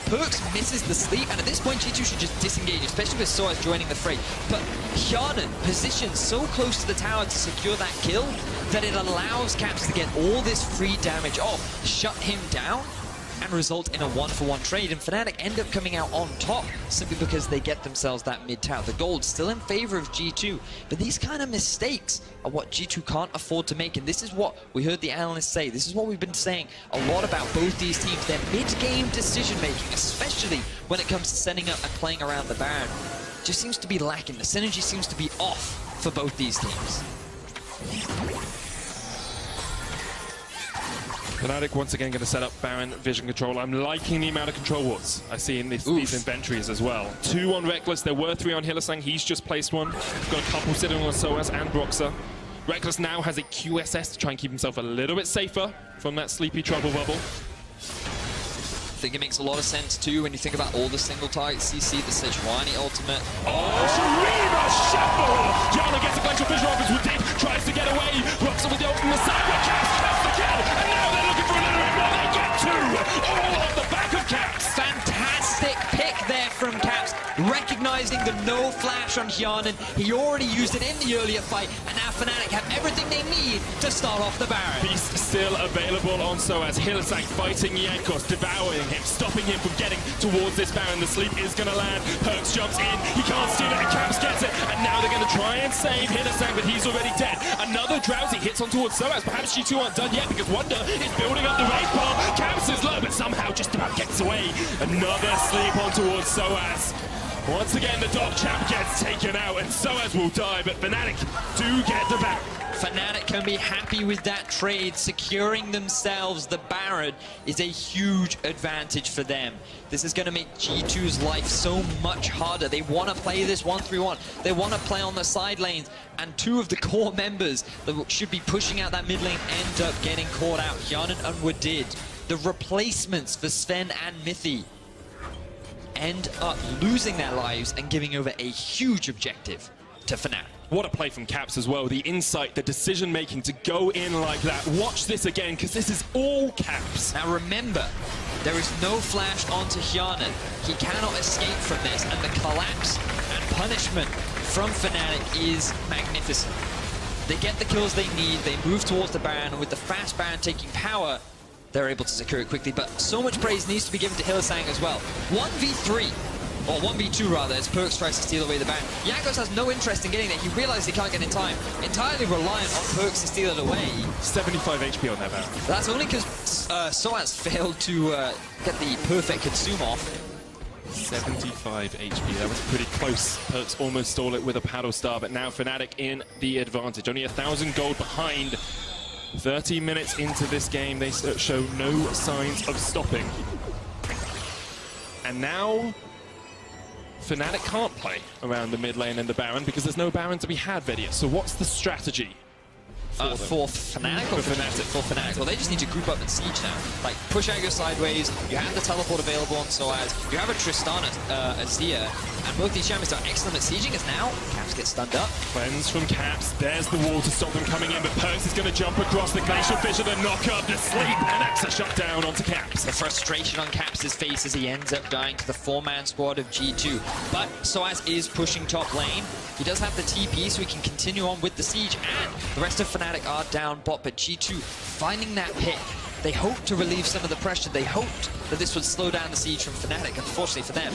Perks misses the sleep, and at this point G2 should just disengage, especially with Soaz joining the fray. But Hjarnan positioned so close to the tower to secure that kill that it allows Caps to get all this free damage off, shut him down, and result in a 1-for-1 trade. And Fnatic end up coming out on top simply because they get themselves that mid tower. The gold's still in favor of G2, but these kind of mistakes are what G2 can't afford to make. And this is what we heard the analysts say. This is what we've been saying a lot about both these teams. Their mid-game decision-making, especially when it comes to setting up and playing around the Baron, just seems to be lacking. The synergy seems to be off for both these teams. Fnatic once again going to set up Baron vision control. I'm liking the amount of control wards I see in these inventories as well. 2 on Reckless, there were 3 on Hylissang. He's just placed one. Got a couple sitting on Soaz and Broxah. Reckless now has a QSS to try and keep himself a little bit safer from that sleepy trouble bubble. I think it makes a lot of sense too when you think about all the single target CC, the Sejuani ultimate. Oh, Shurima shuffle! Yana gets a glacial fissure off his Woodid, tries to get away. Broxah with the ult from the side, but Caps gets the kill, and now they're looking for a little bit more. They get 2, all off the back of Caps. Fantastic pick there from Caps, recognizing the no flash on Hjarnan. He already used it in the earlier fight, and now Fnatic have everything they need to start off the Baron. Beast still available on Soaz. Hylissang fighting Jankos, devouring him, stopping him from getting towards this Baron. The sleep is going to land. Perks jumps in. He can't steal it, and Caps gets it. And now they're going to try and save Hylissang, but he's already dead. Another Drowsy hits on towards Soaz. Perhaps G2 aren't done yet because Wonder is building up the raid bar. Caps is low, but somehow just about gets away. Another sleep on towards Soaz. Once again, the dog champ gets taken out, and Soaz will die, but Fnatic do get the Baron. Fnatic can be happy with that trade. Securing themselves the Baron is a huge advantage for them. This is going to make G2's life so much harder. They want to play this 1-3-1. They want to play on the side lanes, and 2 of the core members that should be pushing out that mid lane end up getting caught out. Hjarnan and Woodid, the replacements for Sven and Mithy, end up losing their lives and giving over a huge objective to Fnatic. What a play from Caps as well. The insight, the decision making to go in like that. Watch this again, because this is all Caps. Now remember, there is no flash onto Hjarnan. He cannot escape from this, and the collapse and punishment from Fnatic is magnificent. They get the kills they need, they move towards the Baron, and with the fast Baron taking power, they're able to secure it quickly. But so much praise needs to be given to Hylissang as well. 1v3. Or 1v2 rather, as Perkz tries to steal away the Baron. Jankos has no interest in getting there. He realizes he can't get in time. Entirely reliant on Perkz to steal it away. 75 HP on that Baron. That's only because Soaz failed to get the perfect consume off. 75 HP, that was pretty close. Perkz almost stole it with a paddle star, but now Fnatic in the advantage. Only 1,000 gold behind. 30 minutes into this game, they show no signs of stopping. And now Fnatic can't play around the mid lane and the Baron because there's no Baron to be had, Vedia. So what's the strategy for Fnatic or for Fnatic? For Fnatic. Well, they just need to group up and siege now. Like, push out your sideways, you have the teleport available on Soaz, you have a Tristana Azir, and both these champions are excellent at sieging as now Caps get stunned up. Cleanse from Caps, there's the wall to stop them coming in, but Perkz is going to jump across the Glacial Fissure, the knock up to sleep, and that's a shut down onto Caps. The frustration on Caps' face as he ends up dying to the 4-man squad of G2. But Soaz is pushing top lane. He does have the TP, so he can continue on with the siege, and the rest of Fnatic are down bot, but G2 finding that pick. They hoped to relieve some of the pressure. They hoped that this would slow down the siege from Fnatic. Unfortunately for them,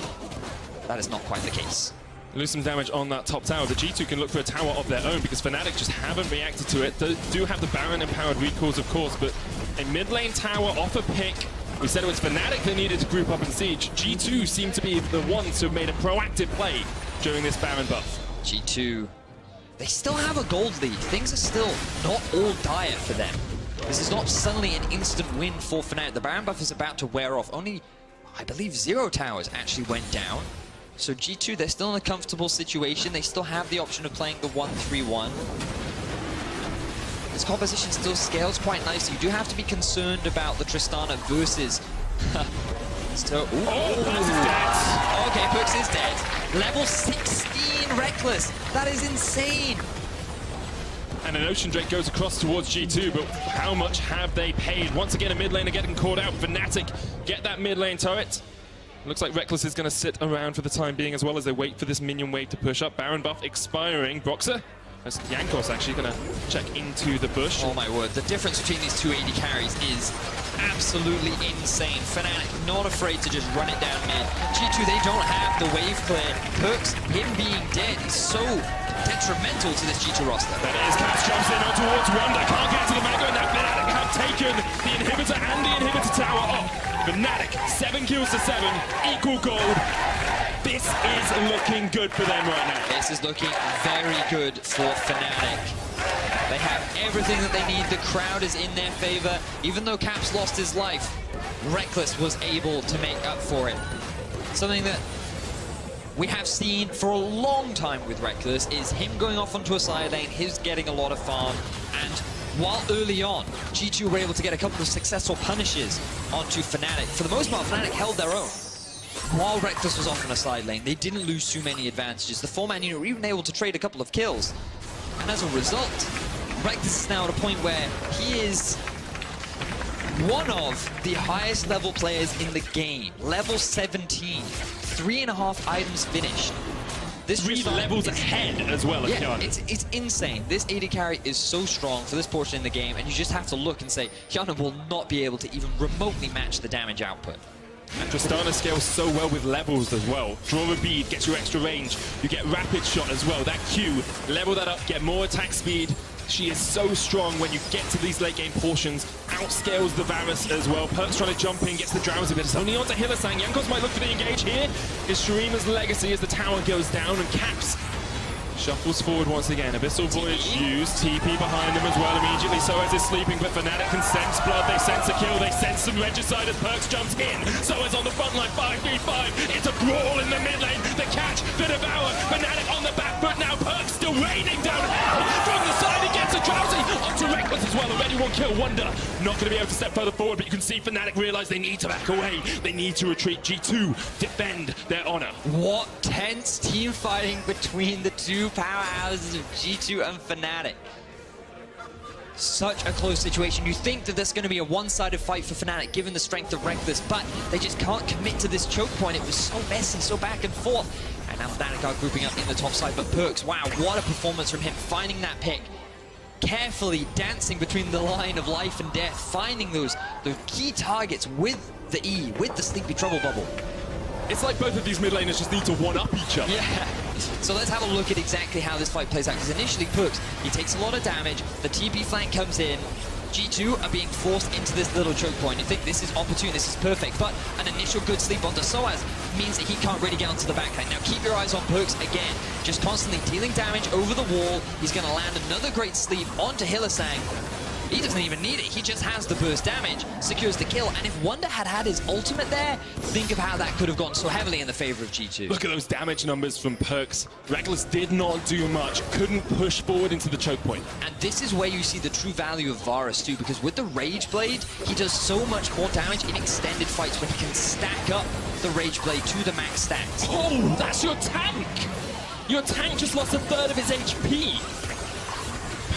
that is not quite the case. Lose some damage on that top tower, but G2 can look for a tower of their own because Fnatic just haven't reacted to it. They do have the Baron empowered recalls, of course, but a mid lane tower off a pick. We said it was Fnatic that needed to group up and siege. G2 seem to be the ones who have made a proactive play during this Baron buff. G2, they still have a gold lead. Things are still not all dire for them. This is not suddenly an instant win for Fnatic. The Baron buff is about to wear off. Only, I believe, 0 towers actually went down. So G2, they're still in a comfortable situation. They still have the option of playing the 1-3-1. This composition still scales quite nicely. You do have to be concerned about the Tristana versus... Perkz is dead. Okay, Perkz is dead. Level 16 Reckless. That is insane. And an Ocean Drake goes across towards G2, but how much have they paid? Once again, a mid laner getting caught out. Fnatic get that mid lane turret. Looks like Reckless is going to sit around for the time being as well as they wait for this minion wave to push up. Baron buff expiring. Broxer, as Jankos actually going to check into the bush. Oh my word, the difference between these two AD carries is absolutely insane. Fnatic not afraid to just run it down mid. G2, they don't have the wave clear. Perkz, him being dead is so detrimental to this G2 roster. That is, Caps jumps in on towards Wonder, can't get to the Mango, and now Fnatic have taken the inhibitor and the inhibitor tower off. Fnatic, 7 kills to 7, equal gold. This is looking good for them right now. This is looking very good for Fnatic. They have everything that they need. The crowd is in their favor. Even though Caps lost his life, Reckless was able to make up for it. Something that we have seen for a long time with Reckless is him going off onto a side lane, his getting a lot of farm, and while early on, G2 were able to get a couple of successful punishes onto Fnatic. For the most part, Fnatic held their own. While Reckless was off on a side lane, they didn't lose too many advantages. The 4-man unit were even able to trade a couple of kills. And as a result, Reckless is now at a point where he is one of the highest level players in the game. Level 17, 3.5 items finished. This 3 levels ahead as well as yeah, Hjarnan. it's insane. This AD carry is so strong for this portion in the game, and you just have to look and say, Hjarnan will not be able to even remotely match the damage output. And Tristana scales so well with levels as well. Draw a bead, gets you extra range. You get rapid shot as well. That Q, level that up, get more attack speed. She is so strong when you get to these late game portions. Outscales the Varus as well. Perkz trying to jump in, gets the drowsy bit. It's only onto Hylissang. Jankos might look for the engage here. Is Shurima's legacy as the tower goes down, and Caps shuffles forward once again. Abyssal Voyage used. TP behind them as well immediately. Soaz is sleeping, but Fnatic can sense blood. They sense a kill. They sense some regicide as Perkz jumps in. Soaz on the front line, 5v5. It's a brawl in the mid lane. The catch, the devour. Fnatic on the back foot now. Perkz still raining down hell from the side. He gets a drowsy onto Reckless as well. Already one kill. Wonder not going to be able to step further forward, but you can see Fnatic realize they need to back away. They need to retreat. G2 defend their honor. What tense team fighting between the two powerhouses of G2 and Fnatic. Such a close situation. You think that there's going to be a one-sided fight for Fnatic given the strength of Reckless, but they just can't commit to this choke point. It was so messy, so back and forth. And now Fnatic are grouping up in the top side, but Perks, wow, what a performance from him, finding that pick. Carefully dancing between the line of life and death, finding those key targets with the E, with the Sleepy Trouble Bubble. It's like both of these mid laners just need to one-up each other. Yeah. So let's have a look at exactly how this fight plays out. Because initially, Perks, he takes a lot of damage. The TP flank comes in. G2 are being forced into this little choke point. You think this is opportune, this is perfect. But an initial good sleep onto Soaz means that he can't really get onto the backline. Now keep your eyes on Perks again. Just constantly dealing damage over the wall. He's going to land another great sleep onto Hylissang. He doesn't even need it, he just has the burst damage, secures the kill, and if Wonder had had his ultimate there, think of how that could have gone so heavily in the favor of G2. Look at those damage numbers from Perks. Reckless did not do much, couldn't push forward into the choke point. And this is where you see the true value of Varus too, because with the Rage Blade, he does so much more damage in extended fights when he can stack up the Rage Blade to the max stats. Oh, that's your tank! Your tank just lost a third of his HP.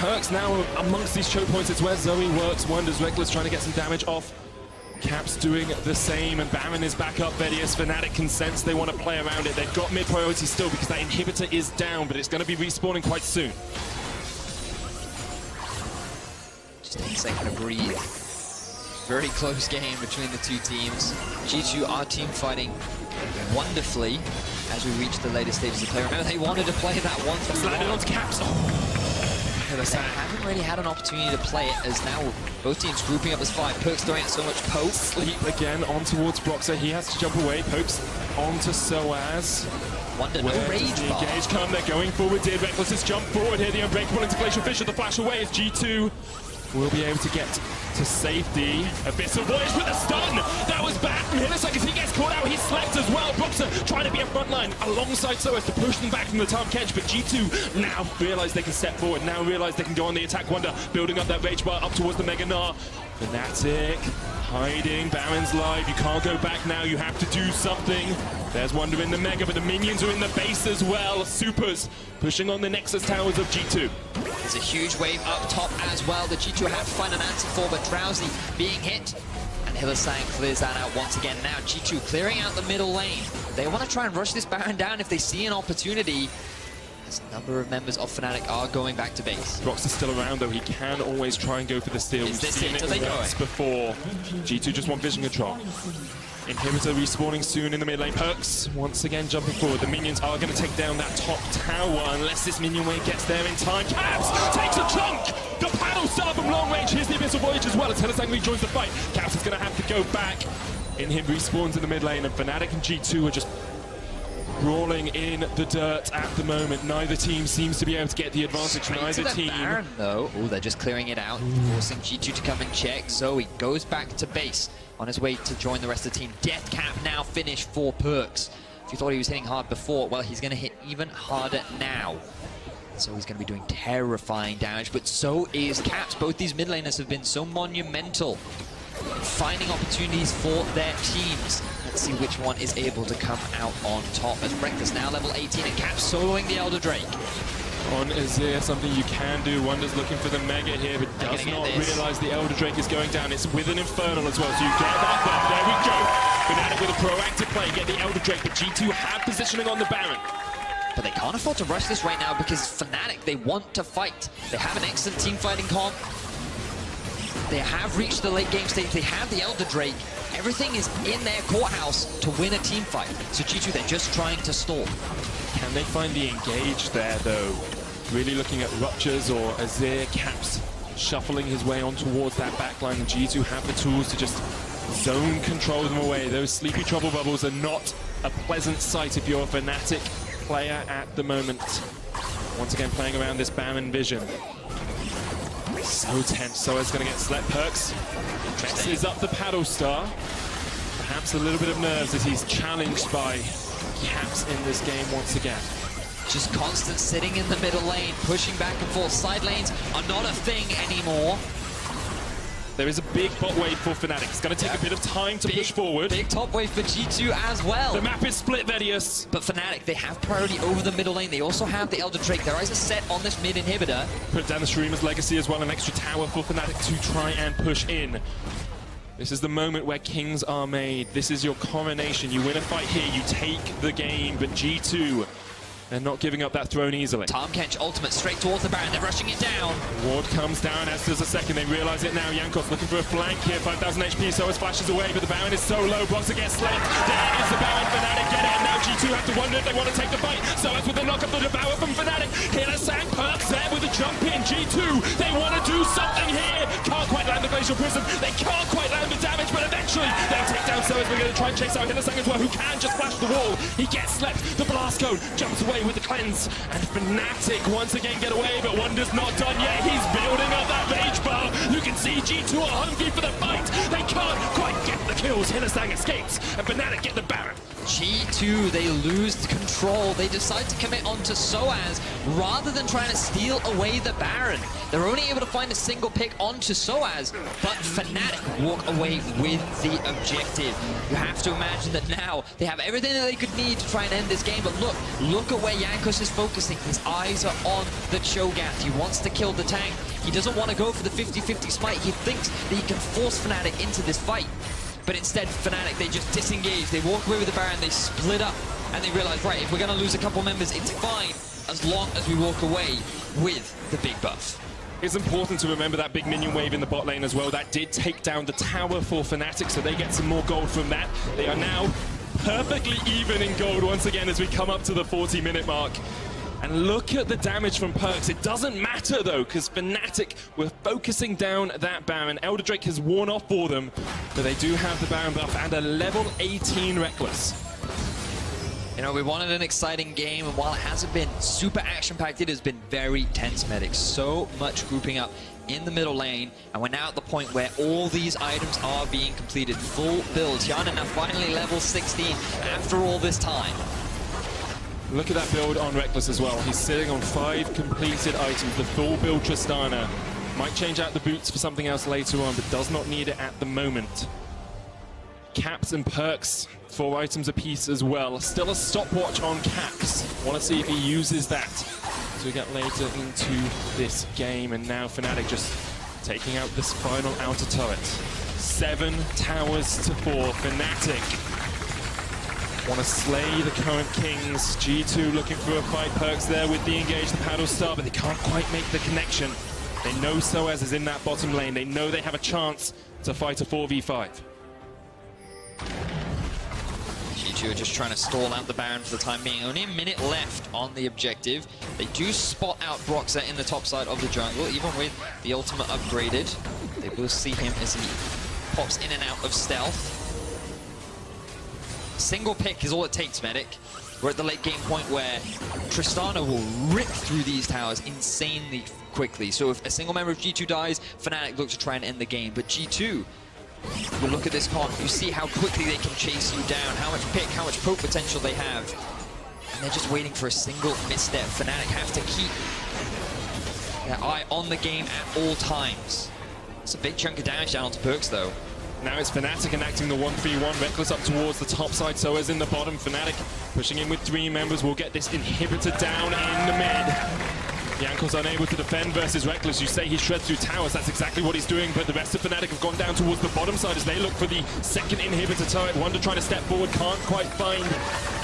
Perks now amongst these choke points. It's where Zoe works wonders. Reckless trying to get some damage off. Caps doing the same, and Baron is back up. Vedius, Fnatic can sense they want to play around it. They've got mid priority still because that inhibitor is down, but it's going to be respawning quite soon. Just take a second to breathe. Very close game between the two teams. G2 are team fighting wonderfully as we reach the later stages of play. Remember, they wanted to play that 1-3-1. Landed onto Caps. Oh. They haven't really had an opportunity to play it, as now both teams grouping up as 5. Perks throwing out so much poke. Sleep again on towards Broxer. He has to jump away. Pokes onto Soaz. Wonder, no Where rage does the bar. engage come? They're going forward. Did Reckless has jumped forward here. The Unbreakable into Glacial Fisher. The flash away as G2 will be able to get to safety. Abyssal Voyage with a stun. That was bad from Hylissang as he gets caught out. He's slept as well. Broxer trying to be a frontline alongside Soaz to push them back from the top catch. But G2 now realize they can step forward. Now realize they can go on the attack. Wonder building up that rage bar up towards the Mega Gnar. Fnatic hiding. Baron's live. You can't go back now. You have to do something. There's Wonder in the Mega, but the minions are in the base as well. Supers pushing on the Nexus towers of G2. There's a huge wave up top as well that G2 have to find an answer for, but Drowsy being hit. And Hylissang clears that out once again. Now G2 clearing out the middle lane. They want to try and rush this Baron down if they see an opportunity. As a number of members of Fnatic are going back to base. Brox is still around though, he can always try and go for the steal. Is We've this seen it? it Are they once before. G2 just want vision control. Inhibitor respawning soon in the mid lane. Perks once again jumping forward. The minions are going to take down that top tower unless this minion wave gets there in time. Caps takes a chunk! The paddle star from long range. Here's the Abyssal Voyage as well as Hylissang rejoins the fight. Caps is going to have to go back. Inhib respawns in the mid lane and Fnatic and G2 are just brawling in the dirt at the moment. Neither team seems to be able to get the advantage. Straight Neither to the team. Baron, though. Oh, they're just clearing it out, forcing G2 to come and check. Zoe goes back to base on his way to join the rest of the team. Death Cap now finished for Perks. If you thought he was hitting hard before, well, he's going to hit even harder now. So he's going to be doing terrifying damage, but so is Caps. Both these mid laners have been so monumental in finding opportunities for their teams. Let's see which one is able to come out on top, as Reckless now level 18 and Caps soloing the Elder Drake. On Azir, something you can do. Wonder's looking for the Mega here, but does not realize the Elder Drake is going down. It's with an Infernal as well, so you get that there. There we go. Fnatic with a proactive play, get the Elder Drake, but G2 have positioning on the Baron. But they can't afford to rush this right now because Fnatic, they want to fight. They have an excellent team fighting comp. They have reached the late game stage. They have the Elder Drake. Everything is in their courthouse to win a team fight. So G2, they're just trying to stall. Can they find the engage there, though? Really looking at Ruptures or Azir. Caps shuffling his way on towards that backline. And G2 have the tools to just zone control them away. Those Sleepy Trouble Bubbles are not a pleasant sight if you're a Fnatic player at the moment. Once again, playing around this Baron vision. So tense. Soa's going to get slept. Perks presses up the paddle star. Perhaps a little bit of nerves as he's challenged by Caps in this game once again. Just constant sitting in the middle lane, pushing back and forth. Side lanes are not a thing anymore. There is a big bot wave for Fnatic. It's going to take a bit of time to push forward. Big top wave for G2 as well. The map is split, Vedius. But Fnatic, they have priority over the middle lane. They also have the Elder Drake. Their eyes are set on this mid inhibitor. Put down the Streamer's Legacy as well, an extra tower for Fnatic to try and push in. This is the moment where kings are made. This is your coronation. You win a fight here, you take the game, but G2, they're not giving up that throne easily. Tahm Kench ultimate straight towards the Baron. They're rushing it down. Ward comes down, as does a second. They realize it now. Jankos looking for a flank here. 5,000 HP, so as flashes away, but the Baron is so low. Boxer gets slapped. There is the Baron. Fnatic get it, and now G2 have to wonder if they want to take the fight. So as with the knock of the Devour from Fnatic, Healer Sang Perks there with a jump in. G2, they want to do something here. Can't quite land the Glacial Prism. They can't quite land the damage, but eventually they'll take down Soaz. We're going to try and chase out Healer Sang as well, who can just flash the wall. He gets slept. The Blast Cone jumps away with the cleanse. And Fnatic once again get away, but Wonder's not done yet. He's building up that rage bar. You can see G2 are hungry for the fight. They can't quite get the kills. Hillesang escapes, and Fnatic get the Baron. G2, they lose control. They decide to commit onto Soaz rather than trying to steal away the Baron. They're only able to find a single pick onto Soaz, but Fnatic walk away with the objective. You have to imagine that now they have everything that they could need to try and end this game, but look at where Jankos is focusing. His eyes are on the Cho'Gath. He wants to kill the tank. He doesn't want to go for the 50-50 smite. He thinks that he can force Fnatic into this fight. But instead, Fnatic, they just disengage. They walk away with the Baron, they split up, and they realize, right, if we're going to lose a couple members, it's fine as long as we walk away with the big buff. It's important to remember that big minion wave in the bot lane as well. That did take down the tower for Fnatic, so they get some more gold from that. They are now perfectly even in gold once again as we come up to the 40-minute mark. And look at the damage from Perks. It doesn't matter though, because Fnatic were focusing down that Baron. Elder Drake has worn off for them, but they do have the Baron buff and a level 18 Reckless. You know, we wanted an exciting game, and while it hasn't been super action-packed, it has been very tense, Medic. So much grouping up in the middle lane, and we're now at the point where all these items are being completed. Full builds. Yana now finally level 16 after all this time. Look at that build on Reckless as well. He's sitting on 5 completed items. The full build Tristana. Might change out the boots for something else later on, but does not need it at the moment. Caps and Perks, 4 items apiece as well. Still a stopwatch on Caps. Want to see if he uses that as we get later into this game. And now Fnatic just taking out this final outer turret. 7 towers to 4. Fnatic want to slay the current kings. G2 looking for a fight. Perks there with the engage, the paddle star, but they can't quite make the connection. They know Soaz is in that bottom lane. They know they have a chance to fight a 4v5. G2 are just trying to stall out the Baron for the time being. Only a minute left on the objective. They do spot out Broxah in the top side of the jungle, even with the ultimate upgraded. They will see him as he pops in and out of stealth. Single pick is all it takes, Medic. We're at the late game point where Tristana will rip through these towers insanely quickly. So if a single member of G2 dies, Fnatic look to try and end the game. But G2, you look at this comp, you see how quickly they can chase you down, how much pick, how much poke potential they have. And they're just waiting for a single misstep. Fnatic have to keep their eye on the game at all times. It's a big chunk of damage down onto Perks though. Now it's Fnatic enacting the 1-3-1. Reckless up towards the top side, so as in the bottom. Fnatic pushing in with 3 members. We'll get this inhibitor down in the mid. Jankos unable to defend versus Reckless. You say he shreds through towers, that's exactly what he's doing, but the rest of Fnatic have gone down towards the bottom side as they look for the second inhibitor turret. Wonder trying to step forward, can't quite find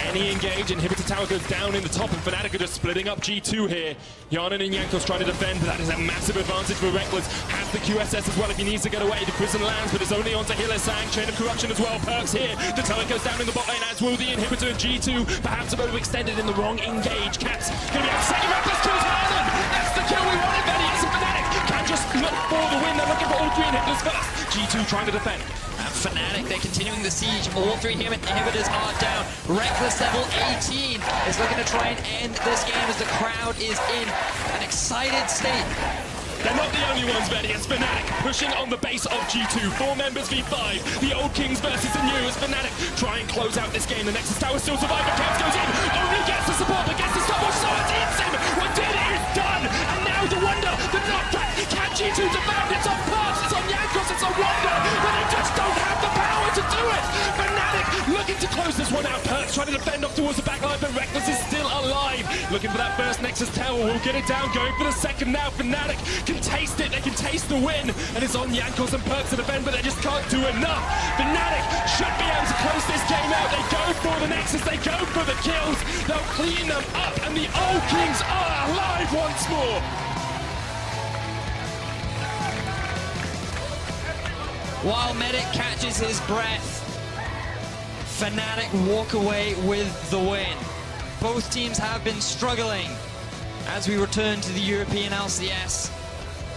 any engage. Inhibitor tower goes down in the top, and Fnatic are just splitting up G2 here. Yanin and Jankos trying to defend, but that is a massive advantage for Reckless. Has the QSS as well if he needs to get away. The prison lands, but it's only onto Healer Sang. Chain of Corruption as well. Perks here. The turret goes down in the bot lane, as will the inhibitor. G2 perhaps a bit overextended in the wrong engage. Caps gonna be upset. Reckless kills Harlan. That's the kill we wanted, Betty. It's a Fnatic. Can just look for the win. They're looking for all 3 inhibitors first. G2 trying to defend. And Fnatic, they're continuing the siege. All 3 inhibitors are down. Reckless level 18 is looking to try and end this game as the crowd is in an excited state. They're not the only ones, Betty. It's Fnatic pushing on the base of G2. 4 members v5. The old kings versus the new as Fnatic try and close out this game. The Nexus Tower still surviving. Caps goes in. Only gets the support, but gets the stop. So it hits him. What did it is done. And now the wonder, the knockback. Can G2 defend? It's on Perks. It's on Jankos. It's on close this one out. Perks trying to defend off towards the back line, but Reckless is still alive. Looking for that first Nexus tower, will get it down, going for the second now. Fnatic can taste it, they can taste the win, and it's on Jankos and Perks to defend, but they just can't do enough. Fnatic should be able to close this game out. They go for the Nexus, they go for the kills, they'll clean them up, and the old Kings are alive once more. While Medic catches his breath, Fnatic walk away with the win. Both teams have been struggling as we return to the European LCS,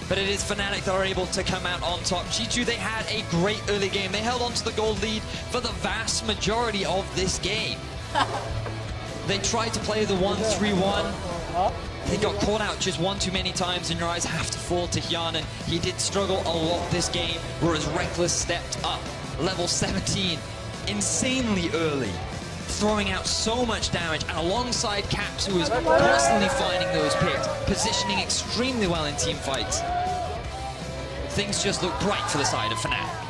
but it is Fnatic that are able to come out on top. G2, they had a great early game. They held on to the gold lead for the vast majority of this game. They tried to play the 1-3-1. They got caught out just one too many times, and your eyes have to fall to Hyanan. He did struggle a lot this game, whereas Reckless stepped up. Level 17, insanely early, throwing out so much damage, and alongside Caps, who was constantly finding those picks, positioning extremely well in team fights. Things just look bright for the side of Fnatic.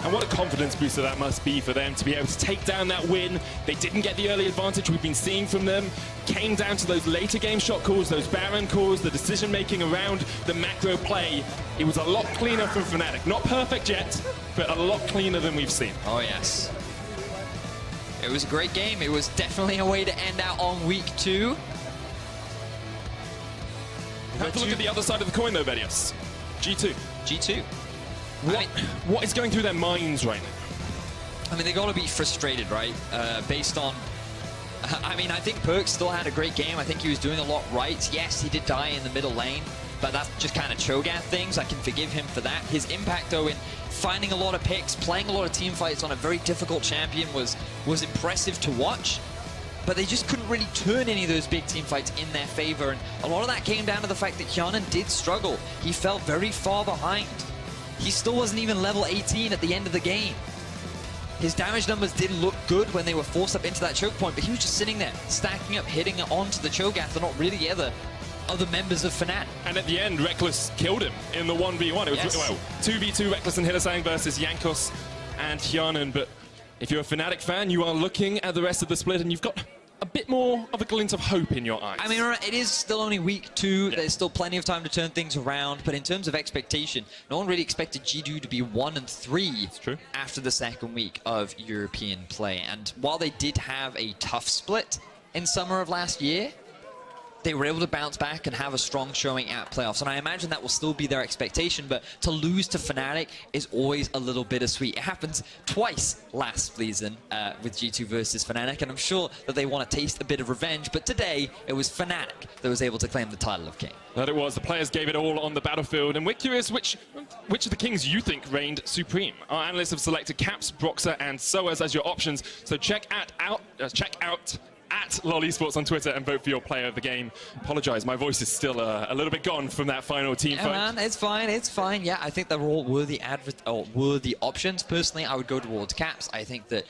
And what a confidence booster that must be for them to be able to take down that win. They didn't get the early advantage we've been seeing from them. Came down to those later game shot calls, those Baron calls, the decision making around the macro play. It was a lot cleaner from Fnatic. Not perfect yet, but a lot cleaner than we've seen. Oh yes. It was a great game. It was definitely a way to end out on week 2. Have to look at the other side of the coin though, Vedios. G2. G2. What is going through their minds right now? I mean, they got to be frustrated, right? Based on, I mean, I think Perks still had a great game. I think he was doing a lot right. Yes, he did die in the middle lane, but that's just kind of Cho'Gath things. I can forgive him for that. His impact, though, in finding a lot of picks, playing a lot of team fights on a very difficult champion was impressive to watch. But they just couldn't really turn any of those big team fights in their favor. And a lot of that came down to the fact that Hyanan did struggle. He fell very far behind. He still wasn't even level 18 at the end of the game. His damage numbers did look good when they were forced up into that choke point, but he was just sitting there, stacking up, hitting it onto the Cho'Gath, and not really the other members of Fnatic. And at the end, Reckless killed him in the 1v1. It was, Yes. well, 2v2 Reckless and Hylissang versus Jankos and Hyanan. But if you're a Fnatic fan, you are looking at the rest of the split, and you've got a bit more of a glint of hope in your eyes. I mean, it is still only week 2. Yeah. There's still plenty of time to turn things around. But in terms of expectation, no one really expected G2 to be 1-3 true. after the second week of European play. And while they did have a tough split in summer of last year, they were able to bounce back and have a strong showing at playoffs. And I imagine that will still be their expectation, but to lose to Fnatic is always a little bittersweet. It happens twice last season with G2 versus Fnatic, and I'm sure that they want to taste a bit of revenge, but today it was Fnatic that was able to claim the title of King. That it was. The players gave it all on the battlefield, and we're curious which of the Kings you think reigned supreme. Our analysts have selected Caps, Broxah, and Soaz as your options, so check out at LoL Esports on Twitter and vote for your player of the game. Apologize, my voice is still a little bit gone from that final team Yeah, fight. man, it's fine. Yeah, I think they're all worthy options. Personally, I would go towards Caps. I think that,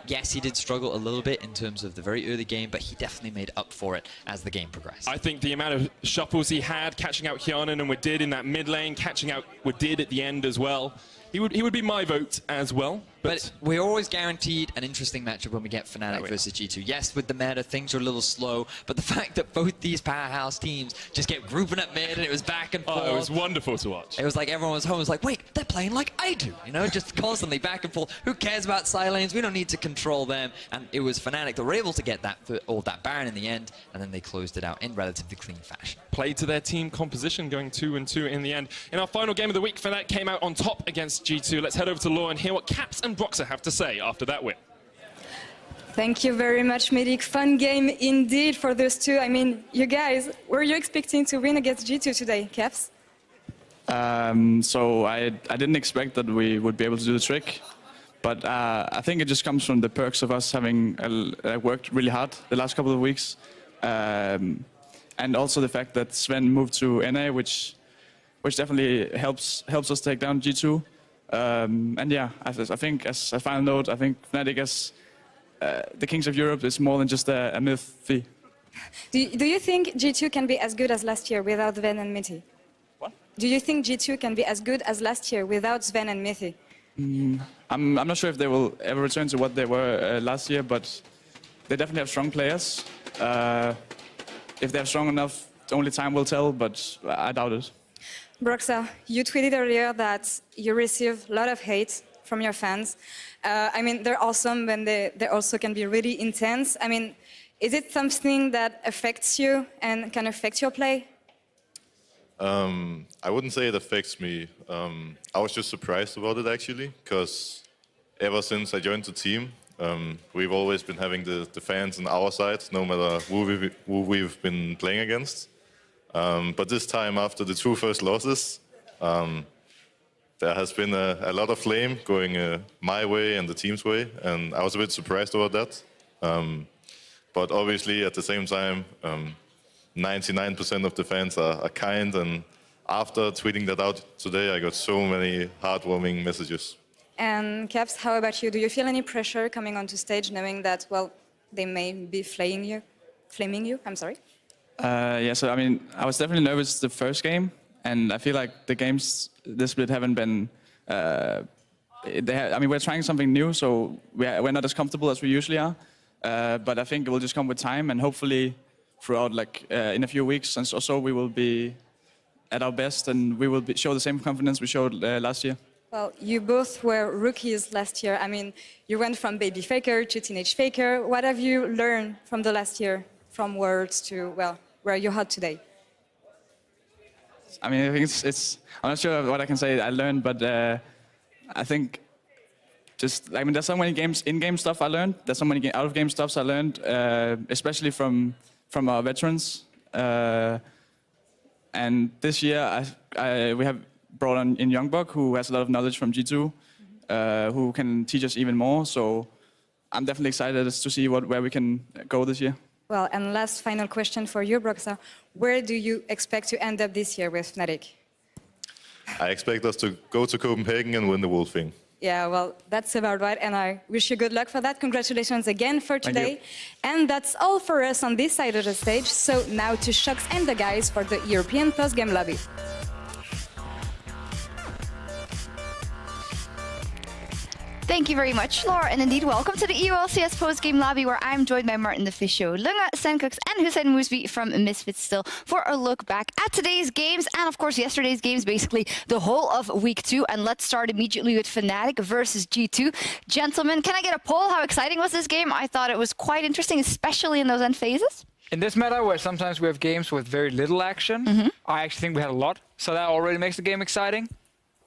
yes, he did struggle a little bit in terms of the very early game, but he definitely made up for it as the game progressed. I think the amount of shuffles he had, catching out Hyanan and Wadid in that mid lane, catching out Wadid at the end as well. He would be my vote as well. But we're always guaranteed an interesting matchup when we get Fnatic we versus G2. Yes, with the meta, things are a little slow, but the fact that both these powerhouse teams just kept grouping up mid and it was back and forth. Oh, it was wonderful to watch. It was like everyone was home. It was like, wait, they're playing like I do. You know, just constantly back and forth. Who cares about side lanes? We don't need to control them. And it was Fnatic that were able to get that Baron in the end, and then they closed it out in relatively clean fashion. Played to their team composition, going 2-2 in the end. In our final game of the week, Fnatic came out on top against G2. Let's head over to Law and hear what Caps and Broxah have to say after that win. Thank you very much, Medic. Fun game indeed for those two. I mean, you guys, were you expecting to win against G2 today, Caps? So I didn't expect that we would be able to do the trick, but I think it just comes from the perks of us having worked really hard the last couple of weeks, and also the fact that Sven moved to NA, which definitely helps us take down G2. And yeah, I think as a final note, I think Fnatic as the Kings of Europe is more than just a myth. Do you think G2 can be as good as last year without Sven and Mithy? What? Do you think G2 can be as good as last year without Sven and Mithy? I'm not sure if they will ever return to what they were last year, but they definitely have strong players. If they're strong enough, only time will tell, but I doubt it. Broxa, you tweeted earlier that you receive a lot of hate from your fans. I mean, they're awesome, and they also can be really intense. I mean, is it something that affects you and can affect your play? I wouldn't say it affects me. I was just surprised about it actually, because ever since I joined the team, we've always been having the fans on our side, no matter who we've been playing against. But this time, after the two first losses, there has been a lot of flame going my way and the team's way, and I was a bit surprised about that. But obviously, at the same time, 99% of the fans are kind, and after tweeting that out today, I got so many heartwarming messages. And Caps, how about you? Do you feel any pressure coming onto stage knowing that, well, they may be flaming you? I'm sorry. Yeah, so I mean, I was definitely nervous the first game, and I feel like the games this split haven't been. I mean, we're trying something new, so we're not as comfortable as we usually are. But I think it will just come with time, and hopefully, throughout in a few weeks or so, we will be at our best, and we will show the same confidence we showed last year. Well, you both were rookies last year. I mean, you went from baby faker to teenage faker. What have you learned from the last year, from Worlds to, well, where you are today? I mean, I think I'm not sure what I can say I learned, but I think there's so many in-game stuff I learned. There's so many out-of-game stuffs I learned, especially from our veterans. And this year, we have brought on in Youngbuck, who has a lot of knowledge from G2, who can teach us even more. So I'm definitely excited to see where we can go this year. Well, and last final question for you, Broxa. Where do you expect to end up this year with Fnatic? I expect us to go to Copenhagen and win the World thing. Yeah, well, that's about right, and I wish you good luck for that. Congratulations again for today. And that's all for us on this side of the stage. So now to Shox and the guys for the European post-game lobby. Thank you very much, Laura, and indeed welcome to the EU LCS post-game lobby, where I'm joined by Martin the Fisho, Lunga, Sencux, and Hussein Mousby from Misfits still for a look back at today's games and, of course, yesterday's games, basically the whole of Week 2. And let's start immediately with Fnatic versus G2. Gentlemen, can I get a poll? How exciting was this game? I thought it was quite interesting, especially in those end phases. In this meta, where sometimes we have games with very little action, I actually think we had a lot, so that already makes the game exciting.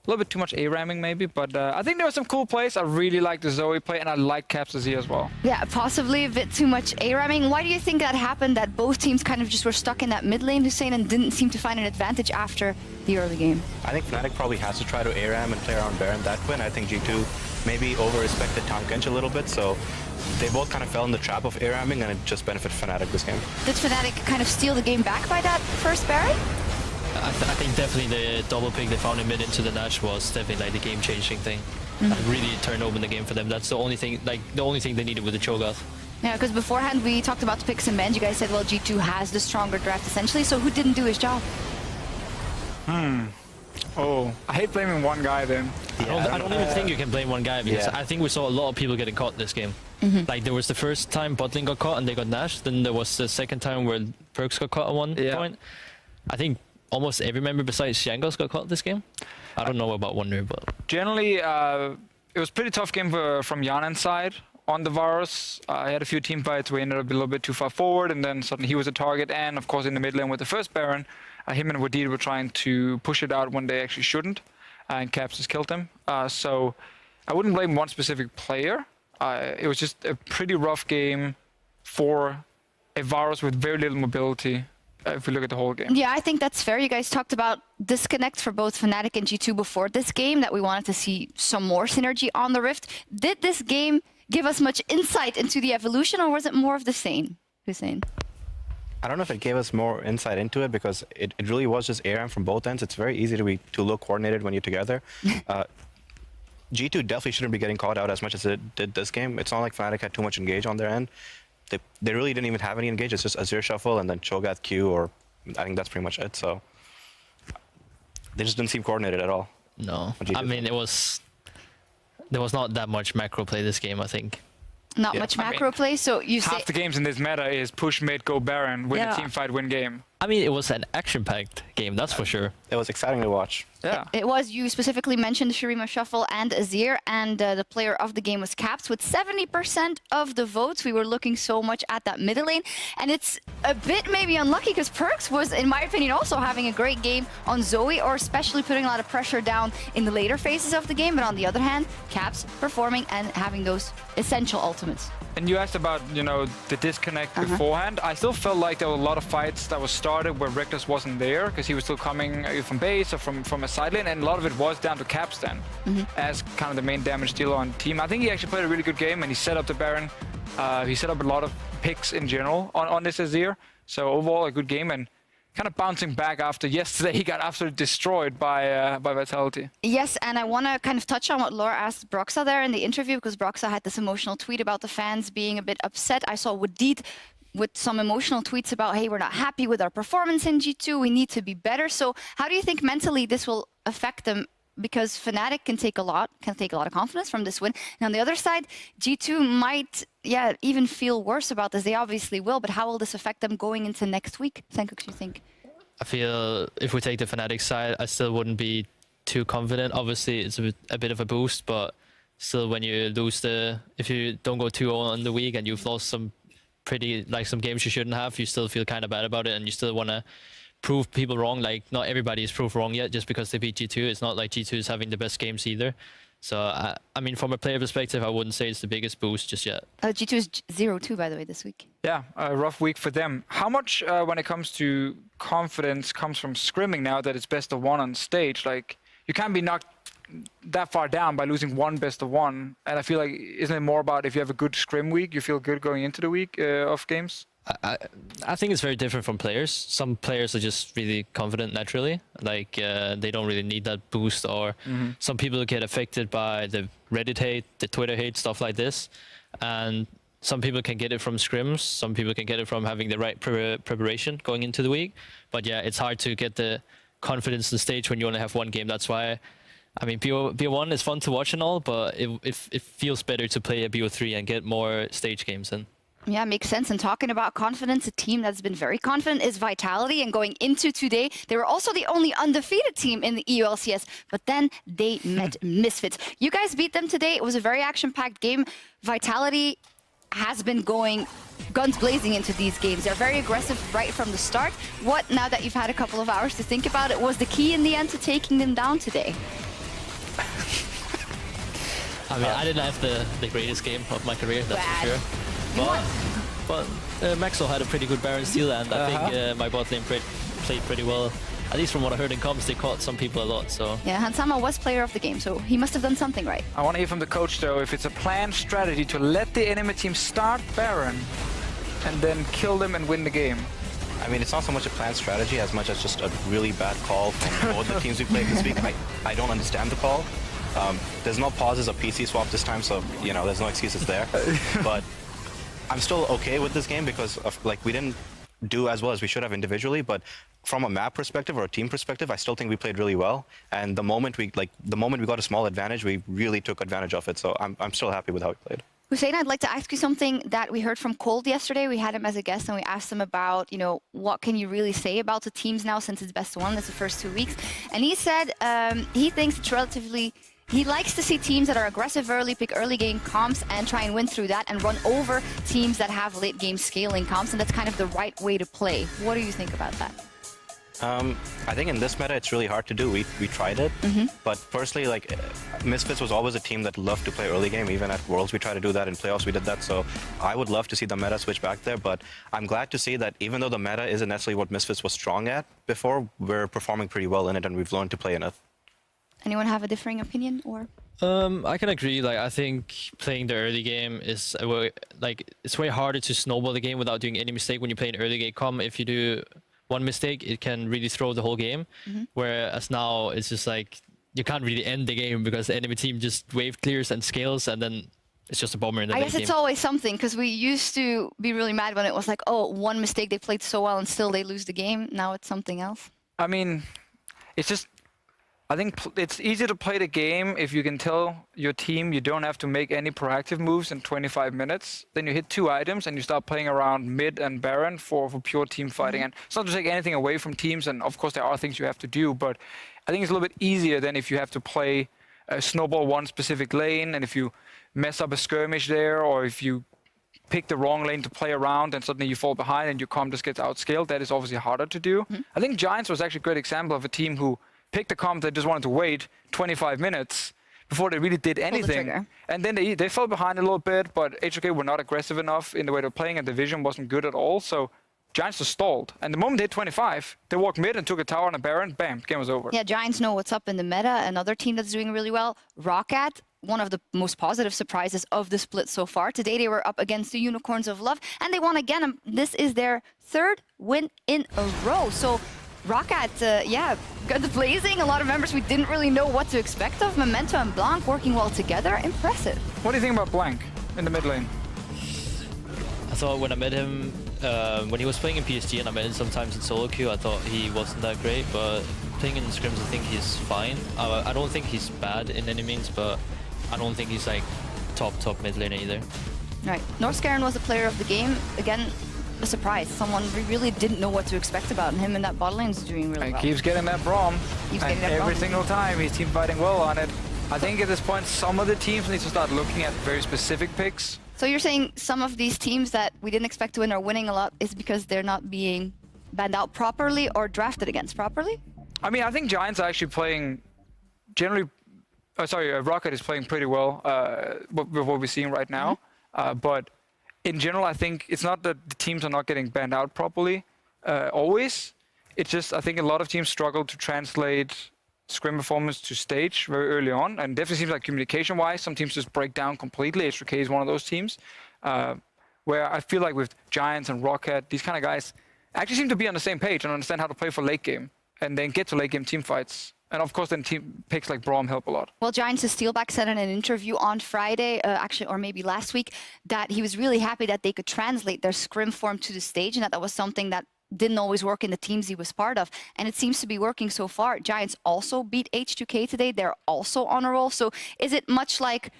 A little bit too much A-ramming maybe, but I think there were some cool plays. I really like the Zoe play, and I like Caps Z as well. Yeah, possibly a bit too much A-ramming. Why do you think that happened, that both teams kind of just were stuck in that mid lane, Hussein, and didn't seem to find an advantage after the early game? I think Fnatic probably has to try to A-ram and play around Baron that way, and I think G2 maybe over-respected Tankkench a little bit, so they both kind of fell in the trap of A-ramming, and it just benefited Fnatic this game. Did Fnatic kind of steal the game back by that first Baron? I think definitely the double pick they found in mid into the Nash was definitely like the game-changing thing. It really turned open the game for them. That's the only thing, they needed with the Cho'Gath. Yeah, because beforehand we talked about the picks and bans. You guys said, well, G2 has the stronger draft essentially, so who didn't do his job? Oh, I hate blaming one guy then. I don't even think you can blame one guy, because I think we saw a lot of people getting caught this game. Like there was the first time botlane got caught and they got Nash, then there was the second time where Perks got caught at one point. I think almost every member besides Shangos got caught this game. I don't know about Wonder, but Generally, it was a pretty tough game from Yanan's side on the Varus. I had a few team fights where he ended up a little bit too far forward, and then suddenly he was a target. And of course, in the mid lane with the first Baron, him and W2D2 were trying to push it out when they actually shouldn't, and Caps just killed him. So I wouldn't blame one specific player. It was just a pretty rough game for a Varus with very little mobility. If we look at the whole game. Yeah, I think that's fair. You guys talked about disconnect for both Fnatic and G2 before this game, that we wanted to see some more synergy on the Rift. Did this game give us much insight into the evolution, or was it more of the same, Hussein? I don't know if it gave us more insight into it, because it really was just ARAM from both ends. It's very easy to look coordinated when you're together. G2 definitely shouldn't be getting caught out as much as it did this game. It's not like Fnatic had too much engage on their end. They really didn't even have any engage. It's just Azir Shuffle and then Cho'Gath Q, or I think that's pretty much it. So they just didn't seem coordinated at all. no. I mean, it was there was not that much macro play this game, I think. Not much macro play, so you say... Half the games in this meta is push mid, go Baron, win a team fight, win game. I mean, it was an action-packed game, that's for sure. It was exciting to watch. Yeah. It was. You specifically mentioned Shurima Shuffle and Azir, and the player of the game was Caps with 70% of the votes. We were looking so much at that middle lane, and it's a bit maybe unlucky because Perks was, in my opinion, also having a great game on Zoe, or especially putting a lot of pressure down in the later phases of the game. But on the other hand, Caps performing and having those essential ultimates. And you asked about, you know, the disconnect beforehand. I still felt like there were a lot of fights that was started where Reckless wasn't there because he was still coming either from base or from a side lane, and a lot of it was down to Caps then as kind of the main damage dealer on the team. I think he actually played a really good game, and he set up the Baron. He set up a lot of picks in general on this Azir. So overall, a good game, and kind of bouncing back after yesterday, he got absolutely destroyed by Vitality. Yes, and I want to kind of touch on what Laura asked Broxa there in the interview, because Broxa had this emotional tweet about the fans being a bit upset. I saw Wadid with some emotional tweets about, hey, we're not happy with our performance in G2, we need to be better. So how do you think mentally this will affect them? Because Fnatic can take a lot of confidence from this win. And on the other side, G2 might, even feel worse about this. They obviously will, but how will this affect them going into next week? Senkuk, you think? I feel if we take the Fnatic side, I still wouldn't be too confident. Obviously, it's a bit of a boost, but still, when you lose if you don't go 2-0 in the week and you've lost some some games you shouldn't have, you still feel kind of bad about it, and you still want to prove people wrong. Like, not everybody is proved wrong yet just because they beat G2. It's not like G2 is having the best games either. So, I mean, from a player perspective, I wouldn't say it's the biggest boost just yet. G2 is 0-2, by the way, this week. Yeah, a rough week for them. How much, when it comes to confidence, comes from scrimming now that it's best of one on stage? Like, you can't be knocked that far down by losing one best of one. And I feel like, isn't it more about if you have a good scrim week, you feel good going into the week of games? I think it's very different from players. Some players are just really confident naturally, like they don't really need that boost, or some people get affected by the Reddit hate, the Twitter hate, stuff like this, and some people can get it from scrims, some people can get it from having the right preparation going into the week. But yeah, it's hard to get the confidence on stage when you only have one game. That's why, I mean, BO1 is fun to watch and all, but it feels better to play a BO3 and get more stage games in. Yeah, makes sense. And talking about confidence, a team that's been very confident is Vitality. And going into today, they were also the only undefeated team in the EU LCS, but then they met Misfits. You guys beat them today. It was a very action-packed game. Vitality has been going guns blazing into these games. They're very aggressive right from the start. What, now that you've had a couple of hours to think about it, was the key in the end to taking them down today? I mean, I didn't have the greatest game of my career, that's for sure. But Maxwell had a pretty good Baron steal, and I think my bot lane played pretty well. At least from what I heard in comms, they caught some people a lot, so... Yeah, Hansama was player of the game, so he must have done something right. I want to hear from the coach, though, if it's a planned strategy to let the enemy team start Baron and then kill them and win the game. I mean, it's not so much a planned strategy as much as just a really bad call from both the teams we played this week. I don't understand the call. There's no pauses or PC swap this time, so, you know, there's no excuses there. But I'm still okay with this game because of, like, we didn't do as well as we should have individually, but from a map perspective or a team perspective, I still think we played really well. And the moment we got a small advantage, we really took advantage of it. So I'm still happy with how we played. Hussein, I'd like to ask you something that we heard from Cold yesterday. We had him as a guest and we asked him about, you know, what can you really say about the teams now since it's best of one? That's the first 2 weeks. And he said he thinks it's relatively... He likes to see teams that are aggressive early, pick early game comps and try and win through that and run over teams that have late game scaling comps, and that's kind of the right way to play. What do you think about that? I think in this meta it's really hard to do. We tried it, but personally, like, Misfits was always a team that loved to play early game. Even at Worlds we tried to do that, in playoffs we did that, so I would love to see the meta switch back there. But I'm glad to see that even though the meta isn't necessarily what Misfits was strong at before, we're performing pretty well in it and we've learned to play in it. Anyone have a differing opinion, or? I can agree. Like, I think playing the early game is it's way harder to snowball the game without doing any mistake when you play an early game comp. If you do one mistake, it can really throw the whole game. Whereas now it's just like you can't really end the game because the enemy team just wave clears and scales, and then it's just a bomber in the I guess game. it's always something, because we used to be really mad when it was like, oh, one mistake, they played so well and still they lose the game. Now it's something else. I mean, it's just... I think it's easy to play the game if you can tell your team you don't have to make any proactive moves in 25 minutes. Then you hit 2 items and you start playing around mid and Baron for pure team fighting. And it's not to take anything away from teams, and of course there are things you have to do, but I think it's a little bit easier than if you have to play snowball one specific lane, and if you mess up a skirmish there, or if you pick the wrong lane to play around and suddenly you fall behind and your comp just gets outscaled. That is obviously harder to do. I think Giants was actually a great example of a team who picked a comp that just wanted to wait 25 minutes before they really did anything. And then they fell behind a little bit, but HOK were not aggressive enough in the way they're playing, and the vision wasn't good at all. So Giants just stalled. And the moment they hit 25, they walked mid and took a tower on a Baron. Bam, game was over. Yeah, Giants know what's up in the meta. Another team that's doing really well, Roccat, one of the most positive surprises of the split so far. Today they were up against the Unicorns of Love, and they won again. This is their 3rd win in a row. So Roccat, yeah, good blazing. A lot of members we didn't really know what to expect of. Memento and Blanc working well together. Impressive. What do you think about Blanc in the mid lane? I thought when I met him, when he was playing in PSG and I met him sometimes in solo queue, I thought he wasn't that great, but playing in scrims, I think he's fine. I don't think he's bad in any means, but I don't think he's like top mid lane either. Right. Norskaren was the player of the game. Again, a surprise. Someone we really didn't know what to expect about him, and that bot lane is doing really well. He keeps getting that Braum. Every Braum. single time he's team fighting well on it. I think at this point some of the teams need to start looking at very specific picks. So you're saying some of these teams that we didn't expect to win are winning a lot is because they're not being banned out properly or drafted against properly? I mean, I think Giants are actually playing generally. Rocket is playing pretty well with what we're seeing right now. But in general, I think it's not that the teams are not getting banned out properly always. It's just I think a lot of teams struggle to translate scrim performance to stage very early on, and definitely seems like communication-wise, some teams just break down completely. HOK is one of those teams where I feel like with Giants and Rocket, these kind of guys actually seem to be on the same page and understand how to play for late game, and then get to late game team fights. And of course, then team picks like Braum help a lot. Well, Giants' Steelback said in an interview on Friday, actually, or maybe last week, that he was really happy that they could translate their scrim form to the stage, and that was something that didn't always work in the teams he was part of. And it seems to be working so far. Giants also beat H2K today. They're also on a roll. So is it much like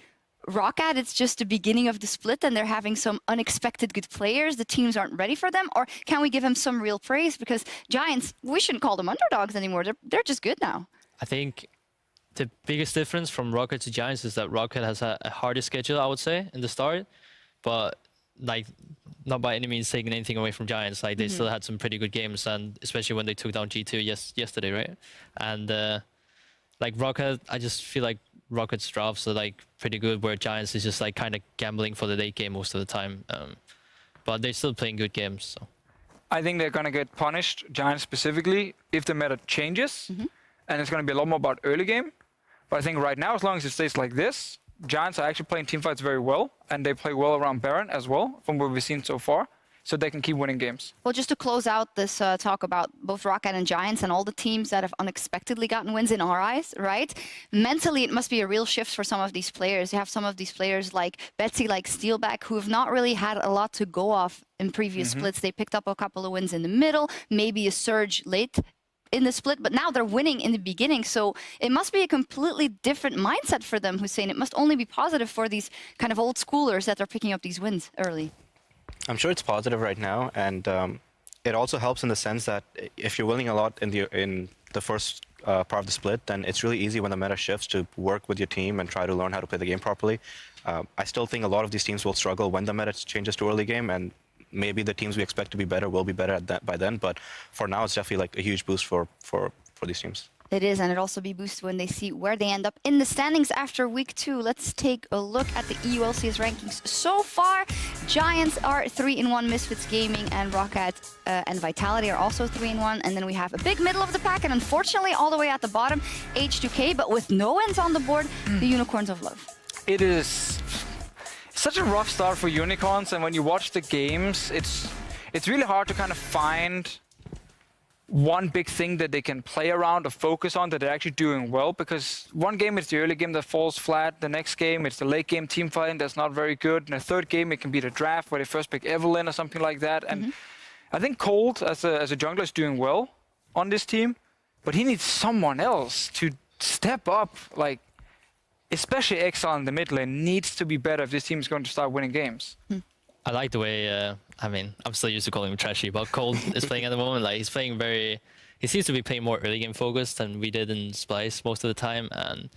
Roccat? It's just the beginning of the split and they're having some unexpected good players. The teams aren't ready for them. Or can we give him some real praise? Because Giants, we shouldn't call them underdogs anymore. They're just good now. I think the biggest difference from Rocket to Giants is that Rocket has a harder schedule, I would say, in the start. But like, not by any means taking anything away from Giants. Like they still had some pretty good games, and especially when they took down G2 yesterday, right? And like Rocket, I just feel like Rocket's drafts are like pretty good, where Giants is just like kind of gambling for the late game most of the time. But they're still playing good games. So I think they're gonna get punished, Giants specifically, if the meta changes, and it's gonna be a lot more about early game. But I think right now, as long as it stays like this, Giants are actually playing teamfights very well, and they play well around Baron as well, from what we've seen so far, so they can keep winning games. Well, just to close out this talk about both Roccat and Giants and all the teams that have unexpectedly gotten wins in our eyes, right? Mentally, it must be a real shift for some of these players. You have some of these players like Betsy, like Steelback, who have not really had a lot to go off in previous splits. They picked up a couple of wins in the middle, maybe a surge late in the split, but now they're winning in the beginning. So it must be a completely different mindset for them, Hussein. It must only be positive for these kind of old schoolers that are picking up these wins early. I'm sure it's positive right now, and it also helps in the sense that if you're winning a lot in the first part of the split, then it's really easy when the meta shifts to work with your team and try to learn how to play the game properly. I still think a lot of these teams will struggle when the meta changes to early game, and maybe the teams we expect to be better will be better at that by then. But for now, it's definitely like a huge boost for these teams. It is, and it also be boosted when they see where they end up in the standings after week 2. Let's take a look at the EU LCS rankings so far. Giants are 3-1, Misfits Gaming and Roccat and Vitality are also 3-1. And then we have a big middle of the pack, and unfortunately all the way at the bottom, H2K, but with no wins on the board, the Unicorns of Love. It is such a rough start for Unicorns, and when you watch the games, it's really hard to kind of find one big thing that they can play around or focus on that they're actually doing well, because one game it's the early game that falls flat, the next game it's the late game team fighting that's not very good, and the third game it can be the draft where they first pick Evelyn or something like that. And I think Cold as a jungler is doing well on this team, but he needs someone else to step up, like, especially Exile in the mid lane needs to be better if this team is going to start winning games. I like the way, I mean, I'm still used to calling him Trashy, but Cold is playing at the moment. Like, he's playing he seems to be playing more early game focused than we did in Splice most of the time. And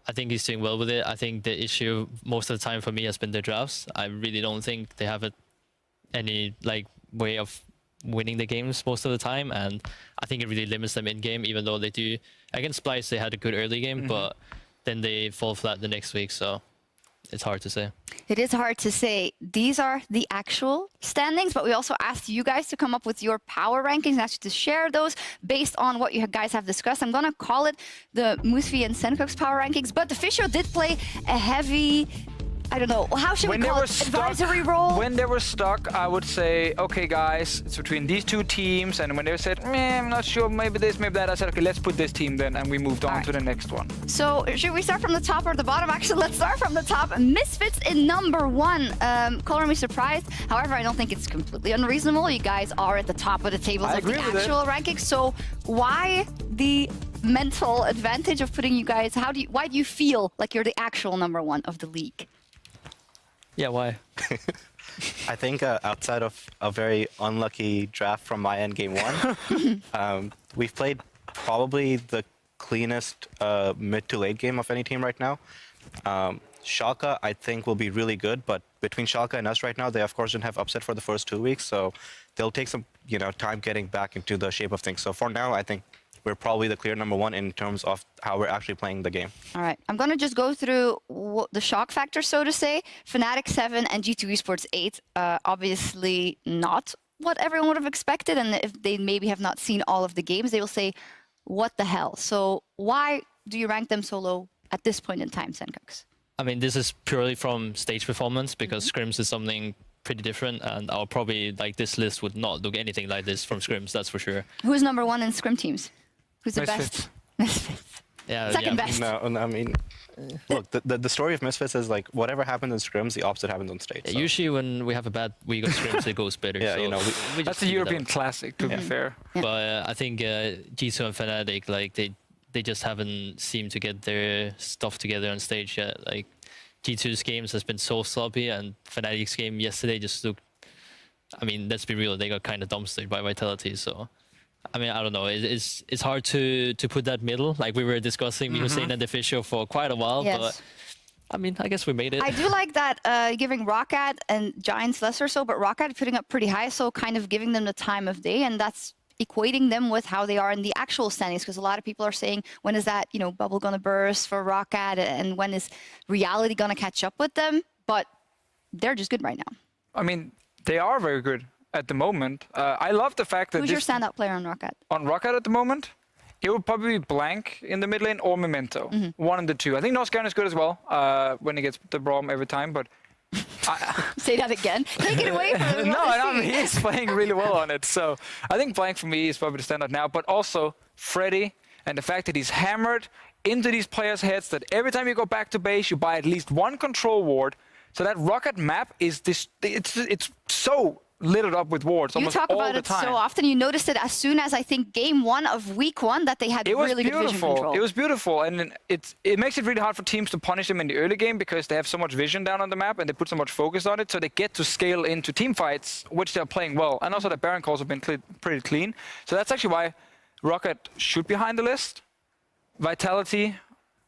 I think he's doing well with it. I think the issue most of the time for me has been the drafts. I really don't think they have any like way of winning the games most of the time. And I think it really limits them in game, even though they do. Against Splice, they had a good early game, but then they fall flat the next week. So it's hard to say. It is hard to say. These are the actual standings, but we also asked you guys to come up with your power rankings and asked you to share those based on what you guys have discussed. I'm going to call it the Musfi and Senkuk's power rankings, but the Fisho did play a heavy, I don't know, how should we call it, advisory role? When they were stuck, I would say, okay, guys, it's between these two teams. And when they said, I'm not sure, maybe this, maybe that, I said, okay, let's put this team then. And we moved on to the next one. So should we start from the top or the bottom? Actually, let's start from the top. Misfits in number 1. Color me surprised. However, I don't think it's completely unreasonable. You guys are at the top of the tables of the actual rankings. So why the mental advantage of putting you guys, why do you feel like you're the actual number 1 of the league? Yeah, why? I think outside of a very unlucky draft from my end game 1, we've played probably the cleanest mid to late game of any team right now. Schalke, I think, will be really good, but between Schalke and us right now, they of course didn't have upset for the first 2 weeks, so they'll take some time getting back into the shape of things. So for now, I think we're probably the clear number 1 in terms of how we're actually playing the game. All right, I'm going to just go through the shock factor, so to say. Fnatic 7 and G2 Esports 8, obviously not what everyone would have expected. And if they maybe have not seen all of the games, they will say, what the hell? So why do you rank them so low at this point in time, Senkux? I mean, this is purely from stage performance because scrims is something pretty different, and I'll probably, like, this list would not look anything like this from scrims, that's for sure. Who's number 1 in scrim teams? Who's the Misfits. best? Misfits. Yeah, Second best. No, I mean, look, the story of Misfits is like whatever happens in scrims, the opposite happens on stage. Yeah, so. Usually when we have a bad week of scrims, it goes better. Yeah, so you know, we That's just a leave it European out. classic, to be fair. Yeah. But I think G2 and Fnatic, like, they just haven't seemed to get their stuff together on stage yet. Like, G2's games has been so sloppy, and Fnatic's game yesterday just looked, I mean, let's be real, they got kind of dumpstered by Vitality, so I mean, I don't know. It's hard to put that middle. Like we were discussing, we were saying at the official for quite a while, Yes. but I mean, I guess we made it. I do like that giving Roccat and Giants less or so, but Roccat putting up pretty high, so kind of giving them the time of day, and that's equating them with how they are in the actual standings, because a lot of people are saying, when is that, bubble gonna burst for Roccat, and when is reality gonna catch up with them? But they're just good right now. I mean, they are very good at the moment. I love the fact that Who's your standout player on Roccat? on Roccat at the moment, it would probably be Blank in the mid lane or Memento. One of the two. I think Noscan is good as well when he gets the Braum every time, but Say that again. Take it away from him. no, he's playing really well on it. So I think Blank for me is probably the standout now, but also Freddy and the fact that he's hammered into these players' heads that every time you go back to base, you buy at least one control ward. So that Roccat map is this, it's so littered up with wards You almost talk all about the it time. so often. You noticed it as soon as, I think, game 1 of week 1 that they had really good vision control. It was beautiful, and it makes it really hard for teams to punish them in the early game because they have so much vision down on the map and they put so much focus on it, so they get to scale into team fights, which they're playing well. And also the Baron calls have been pretty clean. So that's actually why Roccat should be behind the list. Vitality,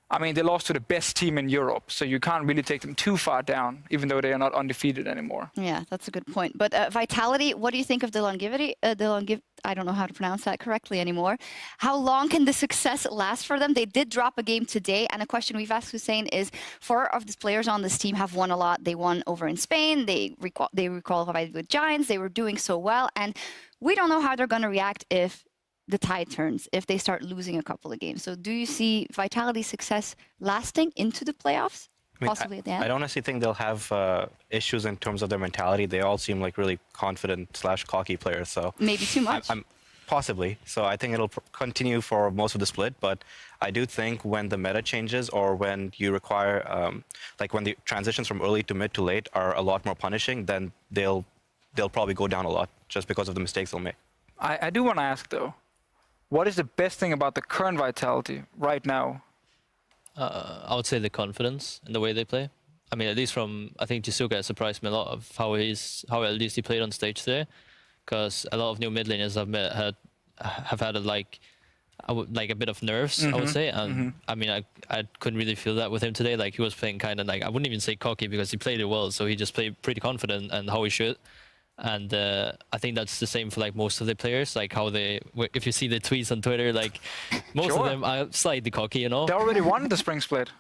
I mean, they lost to the best team in Europe, so you can't really take them too far down, even though they are not undefeated anymore. Yeah, that's a good point. But Vitality, what do you think of the longevity? I don't know how to pronounce that correctly anymore. How long can the success last for them? They did drop a game today, and a question we've asked Hussein is, 4 of the players on this team have won a lot. They won over in Spain. They requalified with Giants. They were doing so well, and we don't know how they're going to react if the tide turns, if they start losing a couple of games. So do you see Vitality's success lasting into the playoffs? Possibly at the end? I honestly think they'll have issues in terms of their mentality. They all seem like really confident / cocky players. So maybe too much. Possibly. So I think it'll continue for most of the split. But I do think when the meta changes or when you require, like when the transitions from early to mid to late are a lot more punishing, then they'll probably go down a lot just because of the mistakes they'll make. I do want to ask, though, what is the best thing about the current Vitality right now I would say the confidence in the way they play. I mean, at least I think Jisuke surprised me a lot of how at least he played on stage there, because a lot of new mid laners I've met have had a bit of nerves, I would say. And I mean, I couldn't really feel that with him today. Like, he was playing kind of like, I wouldn't even say cocky because he played it well. So he just played pretty confident and how he should. And I think that's the same for like most of the players, like how if you see the tweets on Twitter, like most of them are slightly cocky, you know. They already won the spring split.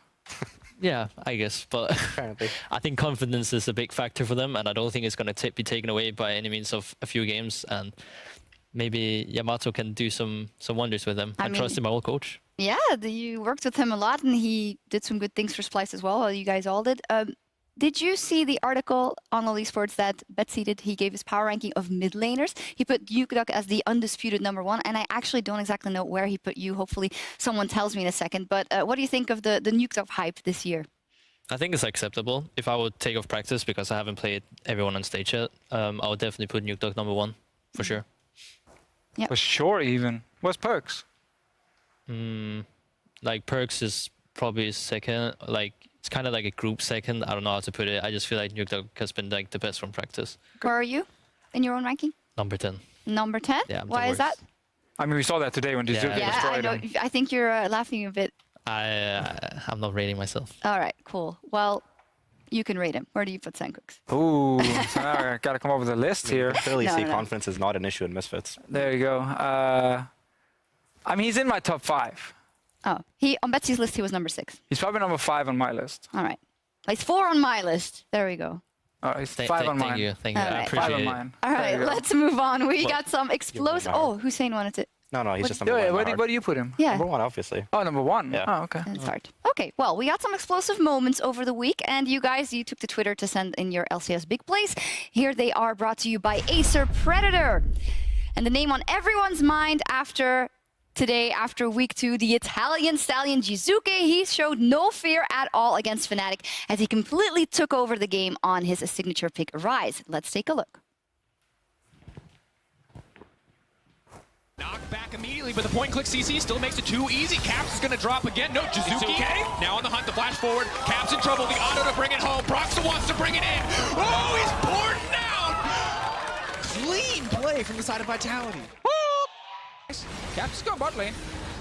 Yeah, I guess, but I think confidence is a big factor for them, and I don't think it's going to be taken away by any means of a few games. And maybe Yamato can do some wonders with them. I trust him, I will coach. Yeah, you worked with him a lot, and he did some good things for Splice as well. You guys all did. Did you see the article on LoL Esports that Betsy did? He gave his power ranking of mid laners. He put Yukdok as the undisputed #1, and I actually don't exactly know where he put you. Hopefully someone tells me in a second. But what do you think of the Yukdok hype this year? I think it's acceptable. If I would take off practice, because I haven't played everyone on stage yet, I would definitely put Yukdok #1, for sure. Yeah. For sure, even. What's Perks? Like, Perks is probably second. Like, it's kind of like a group second. I don't know how to put it. I just feel like Yukdok has been like the best from practice. Where are you in your own ranking? Number 10. Number 10? Yeah, Why is that? I mean, we saw that today when Jizuki Yeah, I destroyed know. him. I think you're laughing a bit. I'm not rating myself. All right, cool. Well, you can rate him. Where do you put Sandcooks? Ooh, so now I gotta come up with a list here. Clearly, No, see, no. confidence is not an issue in Misfits. There you go. I mean, he's in my top 5. Oh, on Betsy's list, he was number 6. He's probably number 5 on my list. All right. He's 4 on my list. There we go. He's 5 on mine. Thank you. Thank you. All I right. 5 appreciate on it. mine. All There right, you go. let's move on. We got some explosive. Howard. Oh, Hussein wanted to. No, he's just Yeah, number one. where do you put him? Yeah. Number one, obviously. Oh, number 1. Yeah. Oh, okay. That's hard. Okay, well, we got some explosive moments over the week, and you guys, you took to Twitter to send in your LCS big plays. Here they are, brought to you by Acer Predator. And the name on everyone's mind today, after week 2, the Italian stallion Jizuke, he showed no fear at all against Fnatic as he completely took over the game on his signature pick, Rise. Let's take a look. Knocked back immediately, but the point-click CC still makes it too easy. Caps is going to drop again. No, Jizuki now on the hunt, the flash forward. Caps in trouble, the auto to bring it home. Broxah wants to bring it in. Oh, he's poured down! Clean play from the side of Vitality. Caps is going bot lane.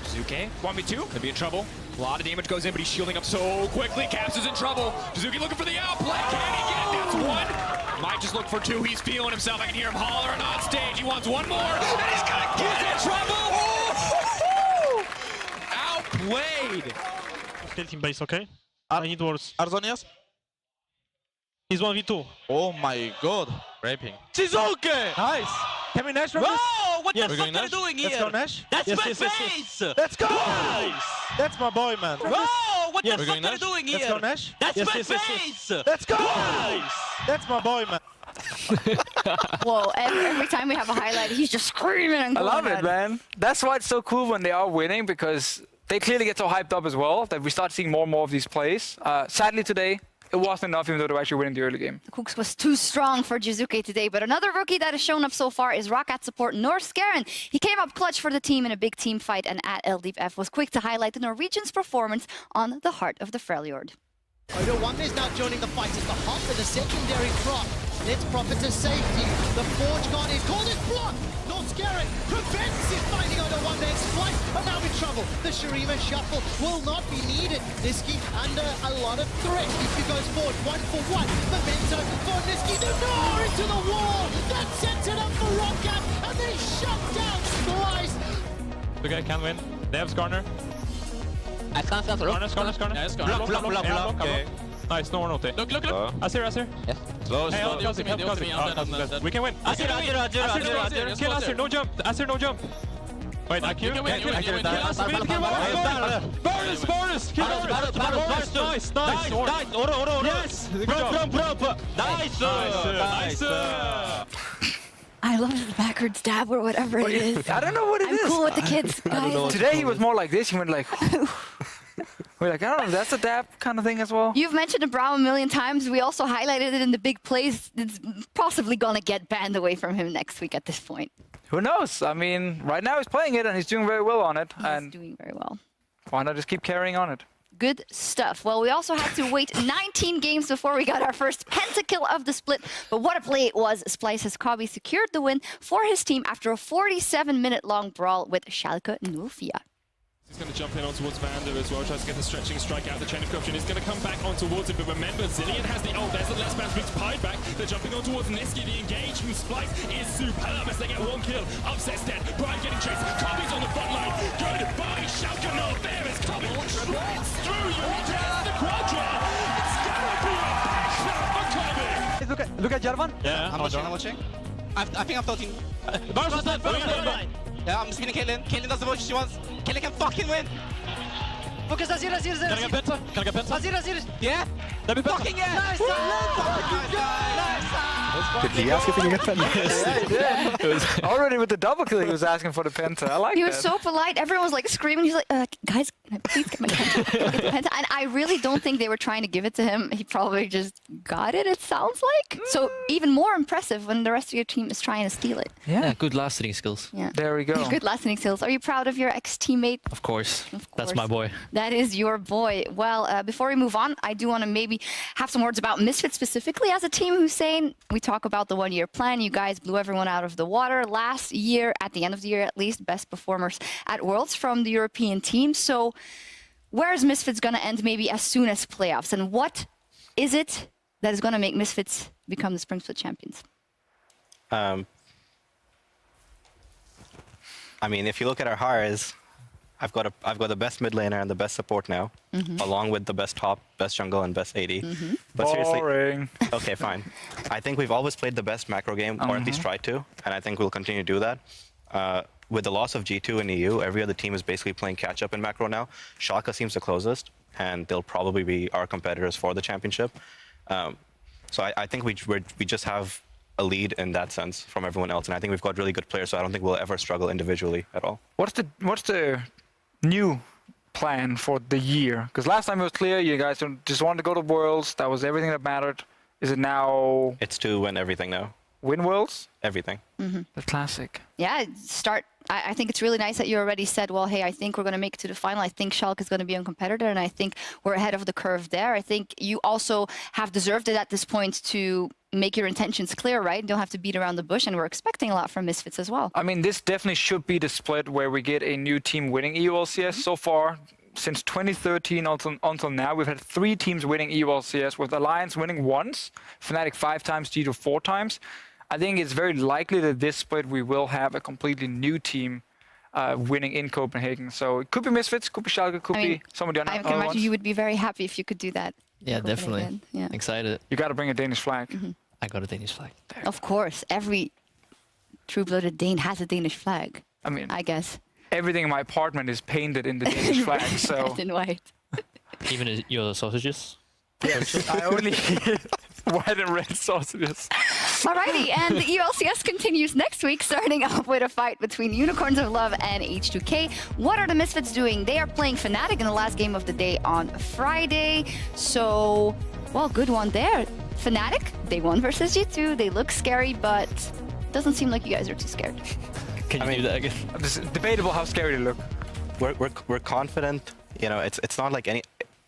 Jizuki, 1v2, could be in trouble. A lot of damage goes in, but he's shielding up so quickly. Caps is in trouble. Jizuki looking for the outplay. Can he get it? That's 1. Might just look for 2. He's feeling himself. I can hear him hollering on stage. He wants 1 more, and he's gonna get in trouble. Oh! Outplayed. Kill team base, okay? I need wars. Arzonias? He's 1v2. Oh my god. Raping. Jizuke! Nice! Can we Nash from this? Whoa! What Yes. the fuck are you doing here? Let's go Nash. That's yes, my yes, yes, face! yes. Let's go! Nice! That's my boy, man. Whoa! What Yes. the fuck are you doing here? Let's go Nash. That's yes, my yes, yes, face! yes. Let's go! Nice! That's my boy, man. Whoa, every time we have a highlight, he's just screaming and I going love it, ahead. man. That's why it's so cool when they are winning, because they clearly get so hyped up as well that we start seeing more and more of these plays. Sadly today, it wasn't enough, even though they were actually winning the early game. The Kooks was too strong for Jizuke today, but another rookie that has shown up so far is Rockat support Norskeren. He came up clutch for the team in a big team fight, and at LDF was quick to highlight the Norwegians' performance on the heart of the Freljord. Odo One is now joining the fight as the hop and the secondary prop. Let's prop it to safety. The Forge God is called his block. Norskeren prevents it, finding Odo One. Their Splice are now in trouble. The Shurima shuffle will not be needed. Niski under a lot of threat. If he goes forward 1-for-1. Memento for Niski. The door into the wall. That sets it up for Rockat, and they shut down Splice. Okay, can win. They have Skarner. I can't stop. Skarner. Block. Okay. Nice, no one out there. Look. Asir. Yes. Slow. Help me. We can win. Asir, kill Asir, no jump. Asir, no jump. Wait, IQ? You can win. Kill Asir. Bonus. Kill Nice. Oro. Yes. Bro. Nice. I love the backwards dab or whatever it is. I don't know what it I'm is. cool with the kids, guys. Today he was more like this. He went like... We're like, I don't know, that's a dab kind of thing as well. You've mentioned Abraum a million times. We also highlighted it in the big plays. It's possibly going to get banned away from him next week at this point. Who knows? I mean, right now he's playing it and he's doing very well on it. He's and doing very well. why not just keep carrying on it? Good stuff. Well, we also had to wait 19 games before we got our first pentakill of the split. But what a play it was. Splyce's Kobbe secured the win for his team after a 47-minute long brawl with Schalke 04. He's going to jump in on towards Vander as well, tries to get the stretching strike out. The chain of corruption is going to come back on towards him, but remember, Zillion has the ult. There's the last man brings Pied back. They're jumping on towards Niski. The engage from Splyce is superb as they get one kill. Upset's dead. Brian getting chased. Kobbe's on the front line. Good by Schalke 04. There is Kobbe. Slides through you. He gets the quadra. It's going to be a big shot for Kobbe. Look at Jarvan. Yeah, I'm watching. I think I'm floating. Yeah, I'm spinning Caitlyn. Caitlyn does the what she wants. Caitlyn can fucking win. Focus, Azir. Can I get Penta? Can I get Penta? Azir. Yeah. Let me Penta. Fucking yeah. Nice, Did he ask if he can get Penta? Yeah, he did. Already with the double kill, he was asking for the penta. I like He that. was so polite. Everyone was like screaming. He's like, guys, can I please get my penta? Can I get the penta? And I really don't think they were trying to give it to him. He probably just got it, it sounds like. So even more impressive when the rest of your team is trying to steal it. Yeah, good last hitting skills. Yeah. There we go. Good listening skills. Are you proud of your ex-teammate? Of course. Of That's course. my boy. That is your boy. Well, before we move on, I do want to maybe have some words about Misfits specifically as a team. Hussein, we talk about the one-year plan. You guys blew everyone out of the water last year, at the end of the year at least, best performers at Worlds from the European team. So where is Misfits going to end maybe as soon as playoffs? And what is it that is going to make Misfits become the Spring Split champions? I mean, if you look at our hires, I've got the best mid laner and the best support now, along with the best top, best jungle, and best AD. But seriously, Boring. okay, fine. I think we've always played the best macro game, or at least tried to, and I think we'll continue to do that. With the loss of G2 in EU, every other team is basically playing catch-up in macro now. Schalke seems the closest, and they'll probably be our competitors for the championship. So I think we just have a lead in that sense from everyone else, and I think we've got really good players, so I don't think we'll ever struggle individually at all. What's the new plan for the year? Because last time it was clear you guys just wanted to go to Worlds. That was everything that mattered. Is it now It's to win everything now. win Worlds? Everything. The classic. Yeah, I think it's really nice that you already said, well, hey, I think we're going to make it to the final. I think Schalke is going to be a competitor, and I think we're ahead of the curve there. I think you also have deserved it at this point to make your intentions clear, right? You don't have to beat around the bush, and we're expecting a lot from Misfits as well. I mean, this definitely should be the split where we get a new team winning EU LCS. So far, since 2013 until now, we've had 3 teams winning EU LCS, with Alliance winning once, Fnatic 5 times, G2 4 times. I think it's very likely that this split we will have a completely new team winning in Copenhagen. So it could be Misfits, could be Schalke, could be somebody on I other can imagine ones. you would be very happy if you could do that. Yeah, definitely. Copenhagen, yeah. Excited. You got to bring a Danish flag. I got a Danish flag. Of course, every true-blooded Dane has a Danish flag, I mean, I guess. everything in my apartment is painted in the Danish flag. So Red and white. Even your sausages? yes, I only eat white and red sausages. Alrighty, and the EULCS continues next week, starting off with a fight between Unicorns of Love and H2K. What are the Misfits doing? They are playing Fnatic in the last game of the day on Friday. So, well, good one there. Fnatic, they won versus G2. They look scary, but doesn't seem like you guys are too scared. Can you do that again? It's debatable how scary they look. We're confident. You know, it's not like any,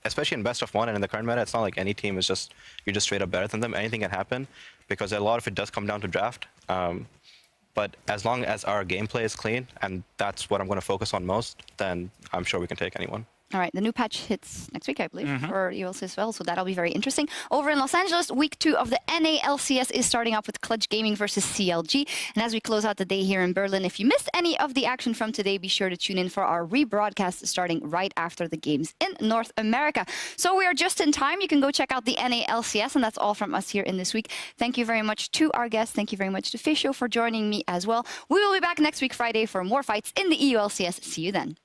especially in best of one and in the current meta, it's not like any team is just you're just straight up better than them. Anything can happen because a lot of it does come down to draft. But as long as our gameplay is clean, and that's what I'm going to focus on most, then I'm sure we can take anyone. All right, the new patch hits next week, I believe, for EULCS as well, so that'll be very interesting. Over in Los Angeles, week 2 of the NA LCS is starting off with Clutch Gaming versus CLG. And as we close out the day here in Berlin, if you missed any of the action from today, be sure to tune in for our rebroadcast starting right after the games in North America. So we are just in time. You can go check out the NA LCS, and that's all from us here in this week. Thank you very much to our guests. Thank you very much to Fisho for joining me as well. We will be back next week, Friday, for more fights in the EULCS. See you then.